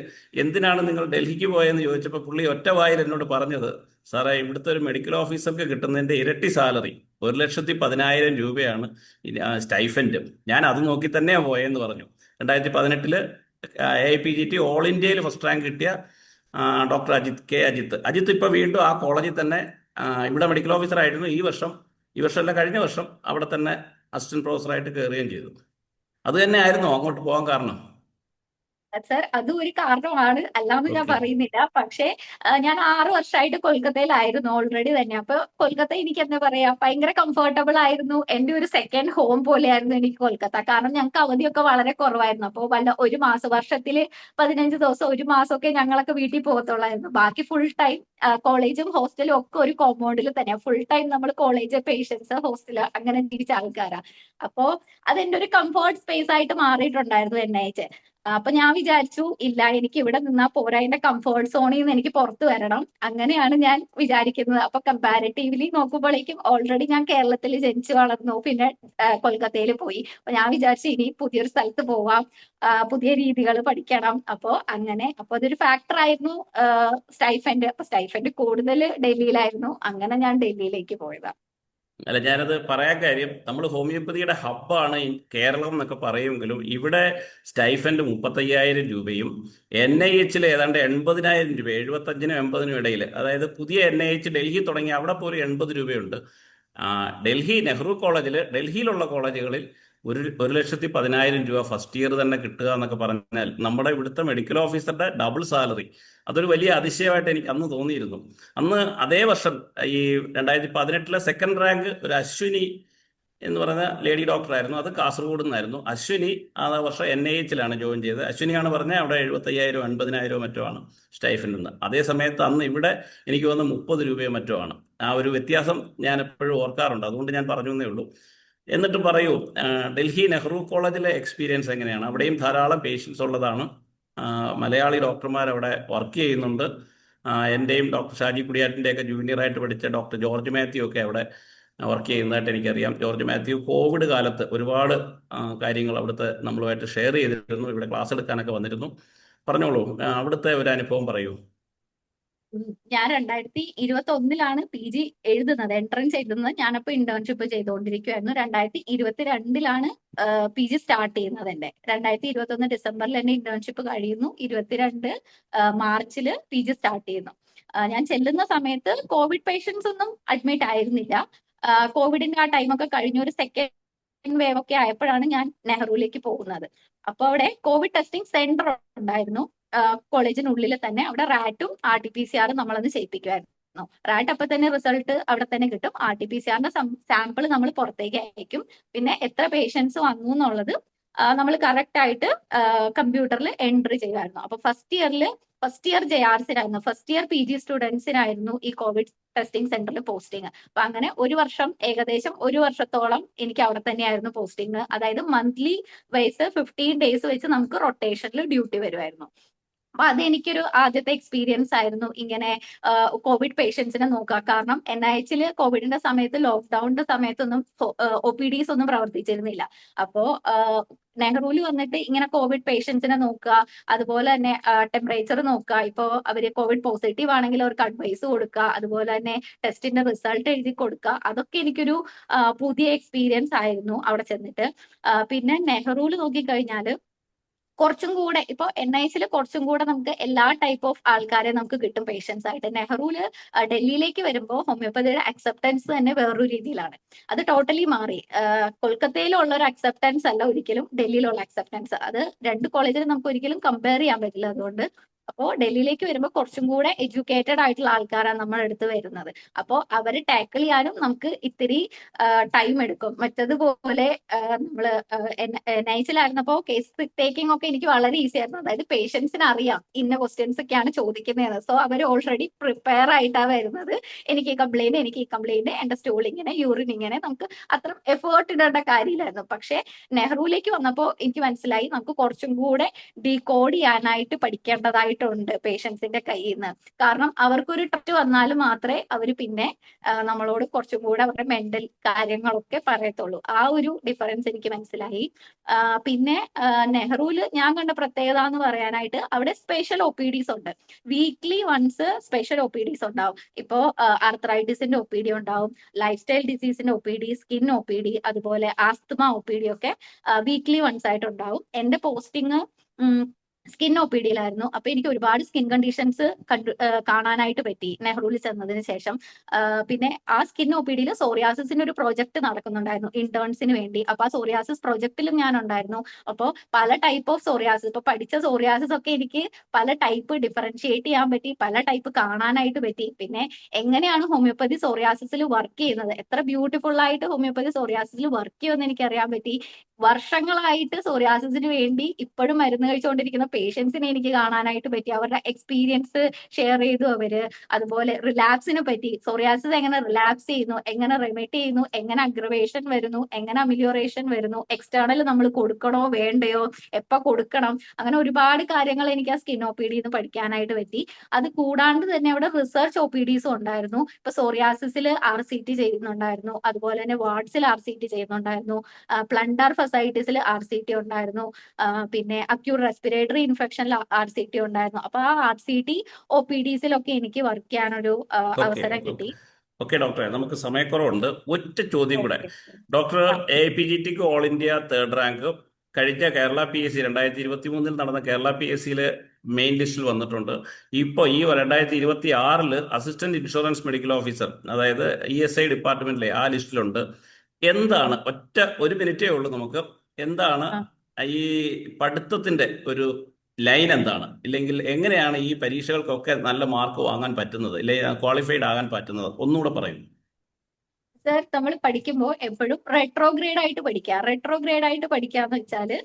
എന്തിനാണ് നിങ്ങൾ ഡൽഹിക്ക് പോയതെന്ന് ചോദിച്ചപ്പോൾ പുള്ളി ഒറ്റ വായിൽ എന്നോട് പറഞ്ഞത്, സാറേ ഇവിടുത്തെ ഒരു മെഡിക്കൽ ഓഫീസർക്ക് കിട്ടുന്നതിന്റെ ഇരട്ടി സാലറി 1,10,000 രൂപയാണ് സ്റ്റൈഫൻഡ്. ഞാൻ അത് നോക്കി തന്നെയാണ് പോയെന്ന് പറഞ്ഞു. 2018 AIPGT ഓൾ ഇന്ത്യയിൽ ഫസ്റ്റ് റാങ്ക് കിട്ടിയ ഡോക്ടർ അജിത്ത് ഇപ്പൊ വീണ്ടും ആ കോളേജിൽ തന്നെ ഇവിടെ മെഡിക്കൽ ഓഫീസർ ആയിരുന്നു. ഈ വർഷമല്ല കഴിഞ്ഞ വർഷം അവിടെ തന്നെ അസിസ്റ്റന്റ് പ്രൊഫസറായിട്ട് കയറുകയും ചെയ്തു. അത് തന്നെ ആയിരുന്നു അങ്ങോട്ട് പോകാൻ കാരണം. സർ അതും ഒരു കാരണമാണ്, അല്ലാന്ന് ഞാൻ ഓക്കെ. പറയുന്നില്ല. പക്ഷേ ഞാൻ 6 വർഷമായിട്ട് കൊൽക്കത്തയിലായിരുന്നു ഓൾറെഡി തന്നെ. അപ്പൊ കൊൽക്കത്ത എനിക്ക് എന്താ പറയാ ഭയങ്കര കംഫർട്ടബിൾ ആയിരുന്നു. എന്റെ ഒരു സെക്കൻഡ് ഹോം പോലെയായിരുന്നു എനിക്ക് കൊൽക്കത്ത. കാരണം ഞങ്ങൾക്ക് അവധിയൊക്കെ വളരെ കുറവായിരുന്നു. അപ്പോൾ ഒരു മാസം, വർഷത്തില് 15 ദിവസം, ഒരു മാസമൊക്കെ ഞങ്ങളൊക്കെ വീട്ടിൽ പോകത്തുള്ളായിരുന്നു. ബാക്കി ഫുൾ ടൈം കോളേജും ഹോസ്റ്റലും ഒക്കെ ഒരു കോമ്പൗണ്ടിൽ തന്നെ. ഫുൾ ടൈം നമ്മൾ കോളേജ്, പേഷ്യൻസ്, ഹോസ്റ്റല് അങ്ങനെ തിരിച്ച ആൾക്കാരാ. അപ്പോ അതെന്റെ ഒരു കംഫർട്ട് സ്പേസ് ആയിട്ട് മാറിയിട്ടുണ്ടായിരുന്നു NIH. അപ്പൊ ഞാൻ വിചാരിച്ചു ഇല്ല, എനിക്ക് ഇവിടെ നിന്നാ പോരാ, എന്റെ കംഫർട്ട് സോണിൽ നിന്ന് എനിക്ക് പുറത്തു വരണം. അങ്ങനെയാണ് ഞാൻ വിചാരിക്കുന്നത്. അപ്പൊ കമ്പാരിറ്റീവ്ലി നോക്കുമ്പോഴേക്കും ഓൾറെഡി ഞാൻ കേരളത്തിൽ ജനിച്ചു വളർന്നു, പിന്നെ കൊൽക്കത്തയിൽ പോയി. അപ്പൊ ഞാൻ വിചാരിച്ചു ഇനി പുതിയൊരു സ്ഥലത്ത് പോവാം, പുതിയ രീതികൾ പഠിക്കണം. അപ്പൊ അതൊരു ഫാക്ടർ ആയിരുന്നു സ്റ്റൈഫൻഡ്. അപ്പൊ സ്റ്റൈഫൻഡ് കൂടുതൽ ഡൽഹിയിലായിരുന്നു. അങ്ങനെ ഞാൻ ഡൽഹിയിലേക്ക് പോയതാ. അല്ല, ഞാനത് പറയാൻ കാര്യം, നമ്മൾ ഹോമിയോപ്പതിയുടെ ഹബ്ബാണ് കേരളം എന്നൊക്കെ പറയുമെങ്കിലും ഇവിടെ സ്റ്റൈഫൻഡ് 35,000 രൂപയും NIH ഏതാണ്ട് 80,000 രൂപ, 75-നും 80-നും ഇടയിൽ. അതായത് പുതിയ NIH ഡൽഹി തുടങ്ങി അവിടെ പോലും 80 രൂപയുണ്ട്. ഡൽഹി നെഹ്റു കോളേജിൽ, ഡൽഹിയിലുള്ള കോളേജുകളിൽ 1,10,000 രൂപ ഫസ്റ്റ് ഇയർ തന്നെ കിട്ടുക എന്നൊക്കെ പറഞ്ഞാൽ നമ്മുടെ ഇവിടുത്തെ മെഡിക്കൽ ഓഫീസറുടെ ഡബിൾ സാലറി. അതൊരു വലിയ അതിശയമായിട്ട് എനിക്ക് അന്ന് തോന്നിയിരുന്നു. അന്ന് അതേ വർഷം ഈ 2018 സെക്കൻഡ് റാങ്ക് ഒരു അശ്വിനി എന്ന് പറയുന്ന ലേഡി ഡോക്ടറായിരുന്നു. അത് കാസർഗോഡ് നിന്നായിരുന്നു. അശ്വിനി ആ വർഷം NIH-ലാണ് ജോയിൻ ചെയ്തത്. അശ്വിനിയാണ് പറഞ്ഞത് അവിടെ 75,000 80,000 മറ്റോ ആണ് സ്റ്റൈഫൻഡ് നിന്ന്. അതേ സമയത്ത് അന്ന് ഇവിടെ എനിക്ക് തോന്നുന്നു 30 രൂപയോ മറ്റോ ആണ്. ആ ഒരു വ്യത്യാസം ഞാൻ എപ്പോഴും ഓർക്കാറുണ്ട്. അതുകൊണ്ട് ഞാൻ പറഞ്ഞു എന്നേ ഉള്ളൂ. എന്നിട്ട് പറയൂ, ഡൽഹി നെഹ്റു കോളേജിലെ എക്സ്പീരിയൻസ് എങ്ങനെയാണ്? അവിടെയും ധാരാളം പേഷ്യൻസ് ഉള്ളതാണ്. മലയാളി ഡോക്ടർമാർ അവിടെ വർക്ക് ചെയ്യുന്നുണ്ട്. എൻ്റെയും ഡോക്ടർ ഷാജി കുടിയാറ്റിൻ്റെയൊക്കെ ജൂനിയറായിട്ട് പഠിച്ച ഡോക്ടർ ജോർജ് മാത്യു ഒക്കെ അവിടെ വർക്ക് ചെയ്യുന്നതായിട്ട് എനിക്കറിയാം. ജോർജ് മാത്യു കോവിഡ് കാലത്ത് ഒരുപാട് കാര്യങ്ങൾ അവിടുത്തെ നമ്മളുമായിട്ട് ഷെയർ ചെയ്തിരുന്നു. ഇവിടെ ക്ലാസ് എടുക്കാനൊക്കെ വന്നിരുന്നു. പറഞ്ഞോളൂ, അവിടുത്തെ ഒരു അനുഭവം പറയൂ. ഞാൻ 2021 PG എഴുതുന്നത്, എൻട്രൻസ് എഴുതുന്നത്. ഞാനപ്പോ ഇന്റേൺഷിപ്പ് ചെയ്തുകൊണ്ടിരിക്കുവായിരുന്നു. 2022 PG സ്റ്റാർട്ട് ചെയ്യുന്നത്. എന്റെ 2021 ഡിസംബറിൽ എന്റെ ഇന്റേൺഷിപ്പ് കഴിയുന്നു. 22 മാർച്ചിൽ PG സ്റ്റാർട്ട് ചെയ്യുന്നു. ഞാൻ ചെല്ലുന്ന സമയത്ത് കോവിഡ് പേഷ്യൻസ് ഒന്നും അഡ്മിറ്റ് ആയിരുന്നില്ല. കോവിഡിന്റെ ആ ടൈമൊക്കെ കഴിഞ്ഞ ഒരു സെക്കൻഡ് വേവ് ഒക്കെ ആയപ്പോഴാണ് ഞാൻ നെഹ്റുവിലേക്ക് പോകുന്നത്. അപ്പൊ അവിടെ കോവിഡ് ടെസ്റ്റിംഗ് സെന്റർ ഉണ്ടായിരുന്നു കോളേജിനുള്ളിൽ തന്നെ. അവിടെ റാറ്റും RT-PCR നമ്മളത് ചെയ്യിപ്പിക്കുമായിരുന്നു. റാറ്റ് അപ്പൊ തന്നെ റിസൾട്ട് അവിടെ തന്നെ കിട്ടും. RT-PCRന്റെ സാമ്പിൾ നമ്മൾ പുറത്തേക്ക് അയക്കും. പിന്നെ എത്ര പേഷ്യൻസ് വന്നു എന്നുള്ളത് നമ്മൾ കറക്റ്റ് ആയിട്ട് കമ്പ്യൂട്ടറിൽ എൻട്രി ചെയ്യുമായിരുന്നു. അപ്പൊ ഫസ്റ്റ് ഇയർ JRസിനായിരുന്നു, ഫസ്റ്റ് ഇയർ PG സ്റ്റുഡൻസിനായിരുന്നു ഈ കോവിഡ് ടെസ്റ്റിംഗ് സെന്ററിൽ പോസ്റ്റിംഗ്. അപ്പൊ അങ്ങനെ ഏകദേശം ഒരു വർഷത്തോളം എനിക്ക് അവിടെ തന്നെയായിരുന്നു പോസ്റ്റിംഗ്. അതായത് മന്ത്ലി വൈസ് 15 ഡേയ്സ് വെച്ച് നമുക്ക് റൊട്ടേഷനിൽ ഡ്യൂട്ടി വരുമായിരുന്നു. അപ്പൊ അതെനിക്കൊരു ആദ്യത്തെ എക്സ്പീരിയൻസ് ആയിരുന്നു, ഇങ്ങനെ കോവിഡ് പേഷ്യൻസിനെ നോക്കുക. കാരണം NIH കോവിഡിന്റെ സമയത്ത്, ലോക്ക്ഡൌണിന്റെ സമയത്തൊന്നും OPDs ഒന്നും പ്രവർത്തിച്ചിരുന്നില്ല. അപ്പോ നെഹ്റുവിൽ വന്നിട്ട് ഇങ്ങനെ കോവിഡ് പേഷ്യൻസിനെ നോക്കുക, അതുപോലെ തന്നെ ടെമ്പറേച്ചർ നോക്കുക. ഇപ്പോൾ അവര് കോവിഡ് പോസിറ്റീവ് ആണെങ്കിൽ അവർക്ക് അഡ്വൈസ് കൊടുക്കുക, അതുപോലെ തന്നെ ടെസ്റ്റിന്റെ റിസൾട്ട് എഴുതി കൊടുക്കുക. അതൊക്കെ എനിക്കൊരു പുതിയ എക്സ്പീരിയൻസ് ആയിരുന്നു അവിടെ ചെന്നിട്ട്. പിന്നെ നെഹ്റുവിൽ നോക്കിക്കഴിഞ്ഞാല് കുറച്ചും കൂടെ ഇപ്പൊ NIH കുറച്ചും കൂടെ നമുക്ക് എല്ലാ ടൈപ്പ് ഓഫ് ആൾക്കാരെ നമുക്ക് കിട്ടും പേഷ്യൻസ് ആയിട്ട്. നെഹ്റുവില് ഡൽഹിയിലേക്ക് വരുമ്പോൾ ഹോമിയോപ്പതിയുടെ അക്സെപ്റ്റൻസ് തന്നെ വേറൊരു രീതിയിലാണ്. അത് ടോട്ടലി മാറി. കൊൽക്കത്തയിലുള്ള ഒരു അക്സെപ്റ്റൻസ് അല്ല ഒരിക്കലും ഡൽഹിയിലുള്ള അക്സെപ്റ്റൻസ്. അത് രണ്ട് കോളേജിൽ നമുക്ക് ഒരിക്കലും കമ്പയർ ചെയ്യാൻ പറ്റില്ല. അതുകൊണ്ട് അപ്പോൾ ഡൽഹിയിലേക്ക് വരുമ്പോൾ കുറച്ചും കൂടെ എഡ്യൂക്കേറ്റഡ് ആയിട്ടുള്ള ആൾക്കാരാണ് നമ്മുടെ അടുത്ത് വരുന്നത്. അപ്പോൾ അവര് ടാക്കിൾ ചെയ്യാനും നമുക്ക് ഇത്തിരി ടൈം എടുക്കും. മറ്റതുപോലെ നമ്മള് NIH-ലായിരുന്നപ്പോ കേസ് ടേക്കിംഗ് ഒക്കെ എനിക്ക് വളരെ ഈസി ആയിരുന്നു. അതായത് പേഷ്യൻസിന് അറിയാം ഇന്ന ക്വസ്റ്റ്യൻസ് ഒക്കെയാണ് ചോദിക്കുന്നതെന്ന്. സോ അവർ ഓൾറെഡി പ്രിപ്പയർ ആയിട്ടാണ് വരുന്നത്. എനിക്ക് ഈ കംപ്ലൈന്റ്, എന്റെ സ്റ്റൂൾ ഇങ്ങനെ, യൂറിൻ ഇങ്ങനെ. നമുക്ക് അത്ര എഫേർട്ട് ഇടേണ്ട കാര്യമില്ലായിരുന്നു. പക്ഷെ നെഹ്റുവിലേക്ക് വന്നപ്പോൾ എനിക്ക് മനസ്സിലായി നമുക്ക് കുറച്ചും കൂടെ ഡീകോഡ് ചെയ്യാനായിട്ട് പഠിക്കേണ്ടതായിട്ട് ആയിട്ടുണ്ട് പേഷ്യൻസിന്റെ കയ്യിൽ നിന്ന്. കാരണം അവർക്കൊരു ടെസ്റ്റ് വന്നാൽ മാത്രമേ അവർ പിന്നെ നമ്മളോട് കുറച്ചും കൂടെ അവരുടെ മെന്റൽ കാര്യങ്ങളൊക്കെ പറയത്തുള്ളൂ. ആ ഒരു ഡിഫറൻസ് എനിക്ക് മനസ്സിലായി. പിന്നെ നെഹ്റുവില് ഞാൻ കണ്ട പ്രത്യേകത എന്ന് പറയാനായിട്ട് അവിടെ സ്പെഷ്യൽ OPDs ഉണ്ട്. വീക്ക്ലി വൺസ് സ്പെഷ്യൽ OPDs ഉണ്ടാവും. ഇപ്പോ ആർത്രൈറ്റിസിന്റെ OPD ഉണ്ടാവും, ലൈഫ് സ്റ്റൈൽ ഡിസീസിന്റെ OPD, സ്കിൻ OPD, അതുപോലെ ആസ്തമ OPD ഒക്കെ വീക്ക്ലി വൺസ് ആയിട്ട് ഉണ്ടാവും. എന്റെ പോസ്റ്റിംഗ് സ്കിൻ OPDയിലായിരുന്നു. അപ്പൊ എനിക്ക് ഒരുപാട് സ്കിൻ കണ്ടീഷൻസ് കാണാനായിട്ട് പറ്റി നെഹ്റുവിൽ ചെന്നതിന് ശേഷം. പിന്നെ ആ സ്കിൻ OPDയിൽ സോറിയാസിന്റെ ഒരു പ്രോജക്ട് നടക്കുന്നുണ്ടായിരുന്നു ഇന്റേൺസിന് വേണ്ടി. അപ്പൊ ആ സോറിയാസിസ് പ്രോജക്റ്റിലും ഞാൻ ഉണ്ടായിരുന്നു. അപ്പോൾ പല ടൈപ്പ് ഓഫ് സോറിയാസിസ്, ഇപ്പൊ പഠിച്ച സോറിയാസിസ് ഒക്കെ എനിക്ക് പല ടൈപ്പ് ഡിഫറൻഷിയേറ്റ് ചെയ്യാൻ പറ്റി, പല ടൈപ്പ് കാണാനായിട്ട് പറ്റി. പിന്നെ എങ്ങനെയാണ് ഹോമിയോപ്പതി സോറിയാസിസിൽ വർക്ക് ചെയ്യുന്നത്, എത്ര ബ്യൂട്ടിഫുൾ ആയിട്ട് ഹോമിയോപ്പതി സോറിയാസിസിൽ വർക്ക് ചെയ്യുമെന്ന് എനിക്ക് അറിയാൻ പറ്റി. വർഷങ്ങളായിട്ട് സോറിയാസിസിന് വേണ്ടി ഇപ്പോഴും മരുന്ന് കഴിച്ചുകൊണ്ടിരിക്കുന്ന പേഷ്യൻസിനെ എനിക്ക് കാണാനായിട്ട് പറ്റി. അവരുടെ എക്സ്പീരിയൻസ് ഷെയർ ചെയ്തു അവര്. അതുപോലെ റിലാപ്സിനെ പറ്റി, സോറിയാസിസ് എങ്ങനെ റിലാപ്സ് ചെയ്യുന്നു, എങ്ങനെ റെമിറ്റ് ചെയ്യുന്നു, എങ്ങനെ അഗ്രവേഷൻ വരുന്നു, എങ്ങനെ അമിലിയോറേഷൻ വരുന്നു, എക്സ്റ്റേണൽ നമ്മൾ കൊടുക്കണോ വേണ്ടയോ, എപ്പോ കൊടുക്കണം, അങ്ങനെ ഒരുപാട് കാര്യങ്ങൾ എനിക്ക് ആ സ്കിൻ OPD നിന്ന് പഠിക്കാനായിട്ട് പറ്റി. അത് കൂടാണ്ട് തന്നെ അവിടെ റിസർച്ച് OPDs ഉണ്ടായിരുന്നു. ഇപ്പൊ സോറിയാസിസിൽ RCT ചെയ്യുന്നുണ്ടായിരുന്നു, അതുപോലെ തന്നെ വാർഡ്സിൽ RCT ചെയ്യുന്നുണ്ടായിരുന്നു, പ്ലണ്ടർ ഫസൈറ്റിസിൽ RCT ഉണ്ടായിരുന്നു, പിന്നെ അക്യൂട്ട് റെസ്പിറേറ്ററി ഇൻഫെക്ഷനിൽ RCT ഉണ്ടായിരുന്നു. അപ്പൊ ആ RCT OPDസിലൊക്കെ എനിക്ക് വർക്ക് ചെയ്യാനൊരു അവസരം കിട്ടി. ഓക്കെ ഡോക്ടറെ, നമുക്ക് സമയക്കുറവുണ്ട്. ഒറ്റ ചോദ്യം കൂടെ. ഡോക്ടർ APGTക്ക് ഓൾ ഇന്ത്യ 3rd റാങ്ക് കഴിഞ്ഞ കേരള PSC 2023 നടന്ന കേരള PSCയിൽ മെയിൻ ലിസ്റ്റിൽ വന്നിട്ടുണ്ട്. ഇപ്പോൾ ഈ 2026 അസിസ്റ്റന്റ് ഇൻഷുറൻസ് മെഡിക്കൽ ഓഫീസർ, അതായത് ESI ഡിപ്പാർട്ട്മെന്റിലെ ആ ലിസ്റ്റിലുണ്ട്. എന്താണ്, ഒറ്റ ഒരു മിനിറ്റേ ഉള്ളൂ നമുക്ക്, എന്താണ് ഈ പഠിത്തത്തിന്റെ ഒരു ലൈൻ എന്താണ്, ഇല്ലെങ്കിൽ എങ്ങനെയാണ് ഈ പരീക്ഷകൾക്കൊക്കെ നല്ല മാർക്ക് വാങ്ങാൻ പറ്റുന്നത്, ഇല്ലെങ്കിൽ ക്വാളിഫൈഡ് ആകാൻ പറ്റുന്നത്, ഒന്നുകൂടെ പറയൂ. സർ, നമ്മൾ പഠിക്കുമ്പോൾ എപ്പോഴും റെട്രോഗ്രേഡ് ആയിട്ട് പഠിക്കുക. റെട്രോഗ്രേഡ് ആയിട്ട് പഠിക്കാന്ന് വെച്ചാല്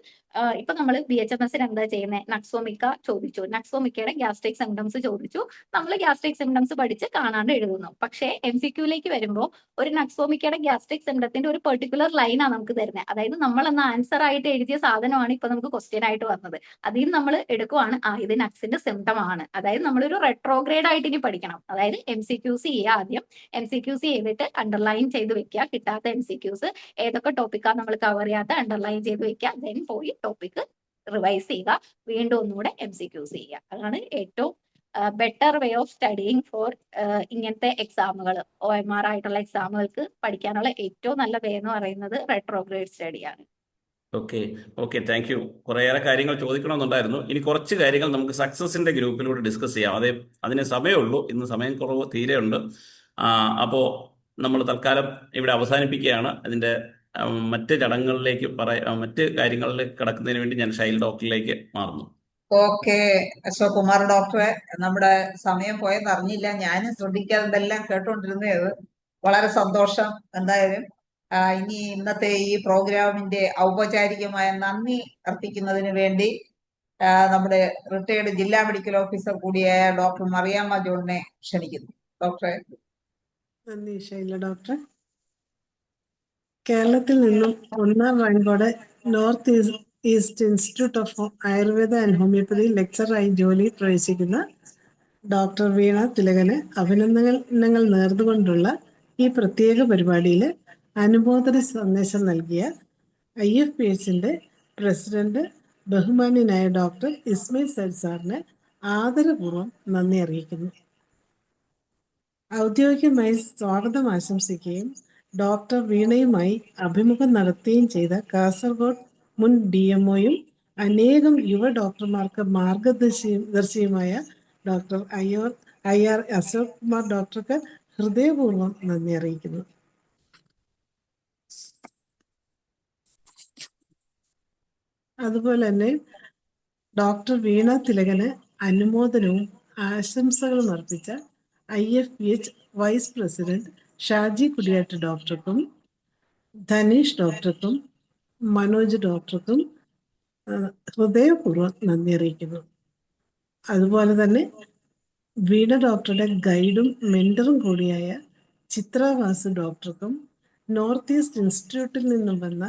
ഇപ്പൊ നമ്മൾ BHMSന് എന്താ ചെയ്യുന്നത്, നക്സോമിക്ക ചോദിച്ചു, നക്സോമിക്കയുടെ ഗ്യാസ്ട്രിക് സിംറ്റംസ് ചോദിച്ചു, നമ്മൾ ഗ്യാസ്ട്രിക് സിംറ്റംസ് പഠിച്ച് കാണാണ്ട് എഴുതുന്നു. പക്ഷേ MCQലേക്ക് വരുമ്പോൾ ഒരു നക്സോമിക്കയുടെ ഗ്യാസ്ട്രിക് സിംറ്റത്തിന്റെ ഒരു പെർട്ടിക്കുലർ ലൈനാണ് നമുക്ക് തരുന്നത്. അതായത് നമ്മൾ എന്ന ആൻസർ ആയിട്ട് എഴുതിയ സാധനമാണ് ഇപ്പൊ നമുക്ക് ക്വസ്റ്റ്യൻ ആയിട്ട് വന്നത്. അതിൽ നിന്ന് നമ്മൾ എടുക്കുവാണ് ഇത് നക്സിന്റെ സിംറ്റം ആണ്. അതായത് നമ്മളൊരു റെട്രോഗ്രേഡ് ആയിട്ട് ഇനി പഠിക്കണം. അതായത് MCQs ചെയ്യുക ആദ്യം, MCQs ചെയ്തിട്ട് അണ്ടർലൈൻ ചെയ്ത് വെക്കുക, കിട്ടാത്ത MCQs ഏതൊക്കെ ടോപ്പിക്കാണ് നമ്മൾ കവർ ചെയ്യാത്ത അണ്ടർലൈൻ ചെയ്ത് വെക്കുക, ദെൻ പോയി ടോപ്പിക് റിവൈസ് ചെയ്യുക, വീണ്ടും ഒന്നുകൂടെ MCQs ചെയ്യുക. അതാണ് ഏറ്റവും better way of studying for ഇങ്ങനത്തെ എക്സാമുകൾ, OMR ആയിട്ടുള്ള എക്സാമുകൾക്ക് പഠിക്കാനുള്ള ഏറ്റവും നല്ല വേ എന്ന് പറയുന്നത് റെട്രോഗ്രേഡ് സ്റ്റഡിയാണ്. Okay thank you. കുറേയേറെ കാര്യങ്ങൾ ചോദിക്കണമെന്നുണ്ടായിരുന്നു. ഇനി കുറച്ച് കാര്യങ്ങൾ നമുക്ക് സക്സസിന്റെ ഗ്രൂപ്പിലൂടെ ഡിസ്കസ് ചെയ്യാം. അതിന് സമയമുള്ളൂ, ഇന്ന് സമയം കുറവ് തീരെ ഉണ്ട്. അപ്പോൾ നമ്മൾ തൽക്കാലം ഇവിടെ അവസാനിപ്പിക്കുകയാണ്. അതിന്റെ മറ്റ് ചടങ്ങുകളിലേക്ക് മറ്റ് കാര്യങ്ങളിലേക്ക് കടക്കുന്നതിന് വേണ്ടി ഞാൻ ഷൈൽ ഡോക്ടറിലേക്ക് മാറുന്നു. ഓക്കെ അശോക് കുമാർ ഡോക്ടറെ, നമ്മുടെ സമയം പോയെന്ന് അറിഞ്ഞില്ല, ഞാനും ശ്രദ്ധിക്കാതെ ഇതെല്ലാം കേട്ടോണ്ടിരുന്നത്. വളരെ സന്തോഷം. എന്തായാലും ഇനി ഇന്നത്തെ ഈ പ്രോഗ്രാമിന്റെ ഔപചാരികമായ നന്ദി അർപ്പിക്കുന്നതിന് വേണ്ടി നമ്മുടെ റിട്ടയർഡ് ജില്ലാ മെഡിക്കൽ ഓഫീസർ കൂടിയായ ഡോക്ടർ മറിയാമ്മ ജോണിനെ ക്ഷണിക്കുന്നു. ഡോക്ടറെ. നന്ദി ഷൈല ഡോക്ടറെ. കേരളത്തിൽ നിന്നും 1ാം റാങ്കോടെ north east institute of Ayurveda and homeopathy ലെക്ചറായി ജോലിയിൽ പ്രവേശിക്കുന്ന ഡോക്ടർ വീണ തിലകന് അഭിനന്ദനങ്ങൾ നേർന്നുകൊണ്ടുള്ള ഈ പ്രത്യേക പരിപാടിയിൽ അനുമോദന സന്ദേശം നൽകിയ IFPHന്റെ പ്രസിഡന്റ് ബഹുമാന്യനായ ഡോക്ടർ ഇസ്മയിൽ സൈദ് സാറിന് ആദരപൂർവ്വം നന്ദി അറിയിക്കുന്നു. ഔദ്യോഗികമായി സ്വാഗതം ആശംസിക്കുകയും ഡോക്ടർ വീണയുമായി അഭിമുഖം നടത്തുകയും ചെയ്ത കാസർഗോഡ് മുൻ DMOയും അനേകം യുവ ഡോക്ടർമാർക്ക് മാർഗദർശിയുമായ ഡോക്ടർ IR അശോക് കുമാർ ഡോക്ടർക്ക് ഹൃദയപൂർവ്വം നന്ദി അറിയിക്കുന്നു. അതുപോലെ തന്നെ ഡോക്ടർ വീണ തിലകന് അനുമോദനവും ആശംസകളും അർപ്പിച്ച IFPH vice president Shaji Kudiyattu ഡോക്ടർക്കും ധനീഷ് ഡോക്ടർക്കും മനോജ് ഡോക്ടർക്കും ഹൃദയപൂർവ്വം നന്ദി അറിയിക്കുന്നു. അതുപോലെ തന്നെ വീണ ഡോക്ടറുടെ ഗൈഡും മെന്ററും കൂടിയായ ചിത്ര വാസു ഡോക്ടർക്കും നോർത്ത് ഈസ്റ്റ് ഇൻസ്റ്റിറ്റ്യൂട്ടിൽ നിന്നും വന്ന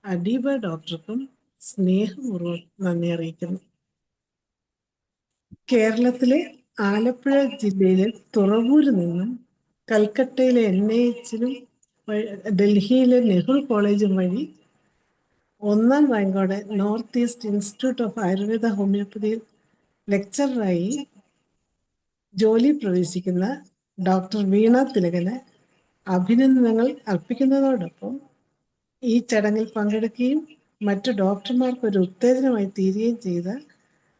അഡീബ ഡോക്ടർക്കും സ്നേഹപൂർവ്വം നന്ദി അറിയിക്കുന്നു. കേരളത്തിലെ ആലപ്പുഴ ജില്ലയിലെ തുറവൂരിൽ നിന്നും കൽക്കട്ടയിലെ NIH-ലും ഡൽഹിയിലെ നെഹ്റു കോളേജും വഴി 1ാം റാങ്കോടെ north east institute of Ayurveda ഹോമിയോപ്പതിയിൽ ലെക്ചററായി ജോലി പ്രവേശിക്കുന്ന ഡോക്ടർ വീണ തിലകന് അഭിനന്ദനങ്ങൾ അർപ്പിക്കുന്നതോടൊപ്പം ഈ ചടങ്ങിൽ പങ്കെടുക്കുകയും മറ്റു ഡോക്ടർമാർക്ക് ഒരു ഉത്തേജനമായി തീരുകയും ചെയ്ത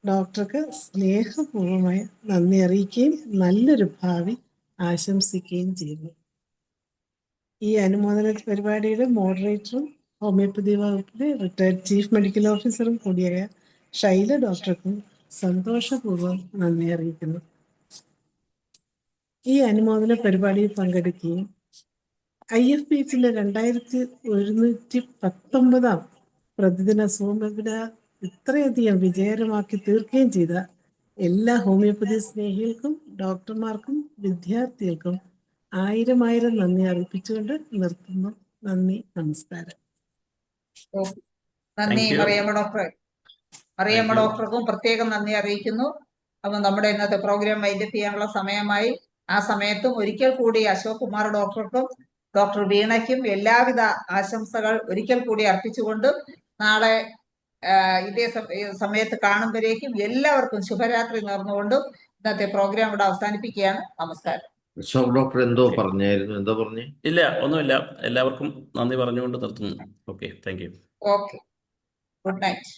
ഡോക്ടർക്ക് സ്നേഹപൂർവ്വമായ നന്ദി അറിയിക്കുകയും നല്ലൊരു ഭാവി ആശംസിക്കുകയും ചെയ്യുന്നു. ഈ അനുമോദന പരിപാടിയുടെ മോഡറേറ്ററും ഹോമിയോപ്പതി വകുപ്പിലെ റിട്ടയർഡ് ചീഫ് മെഡിക്കൽ ഓഫീസറും കൂടിയായ ഷൈല ഡോക്ടർക്കും സന്തോഷപൂർവ്വം നന്ദി അറിയിക്കുന്നു. ഈ അനുമോദന പരിപാടിയിൽ പങ്കെടുക്കുകയും IFPHന്റെ 2119 പ്രതിദിന സൂം വെബിനാർ ഇത്രയധികം വിജയകരമാക്കി തീർക്കുകയും ചെയ്ത എല്ലാ ഹോമിയോപ്പതി സ്നേഹികൾക്കും ഡോക്ടർമാർക്കും വിദ്യാർത്ഥികൾക്കും ആയിരം നന്ദി അറിയിച്ചുകൊണ്ട് നിർത്തുന്നു. നന്ദി, നമസ്കാരം. നന്ദി Thank you. മറിയമ്മ ഡോക്ടറെ. Mariamma Thank you. ഡോക്ടർക്കും പ്രത്യേകം നന്ദി അറിയിക്കുന്നു. അപ്പൊ നമ്മുടെ ഇന്നത്തെ പ്രോഗ്രാം വൈൻഡപ്പ് ചെയ്യാനുള്ള സമയമായി. ആ സമയത്തും ഒരിക്കൽ കൂടി അശോക് കുമാർ ഡോക്ടർക്കും ഡോക്ടർ വീണയ്ക്കും എല്ലാവിധ ആശംസകൾ ഒരിക്കൽ കൂടി അർപ്പിച്ചുകൊണ്ട് നാളെ ഇതേ സമയത്ത് കാണുമ്പോഴേക്കും എല്ലാവർക്കും ശുഭരാത്രി നേർന്നുകൊണ്ടും ഇന്നത്തെ പ്രോഗ്രാം ഇവിടെ അവസാനിപ്പിക്കുകയാണ്. നമസ്കാരം. അശോക് ഡോക്ടർ എന്തോ പറഞ്ഞായിരുന്നു, എന്താ പറഞ്ഞേ? ഇല്ല, ഒന്നുമില്ല. എല്ലാവർക്കും നന്ദി പറഞ്ഞുകൊണ്ട് നിർത്തുന്നു. Okay, thank you. Okay, good night.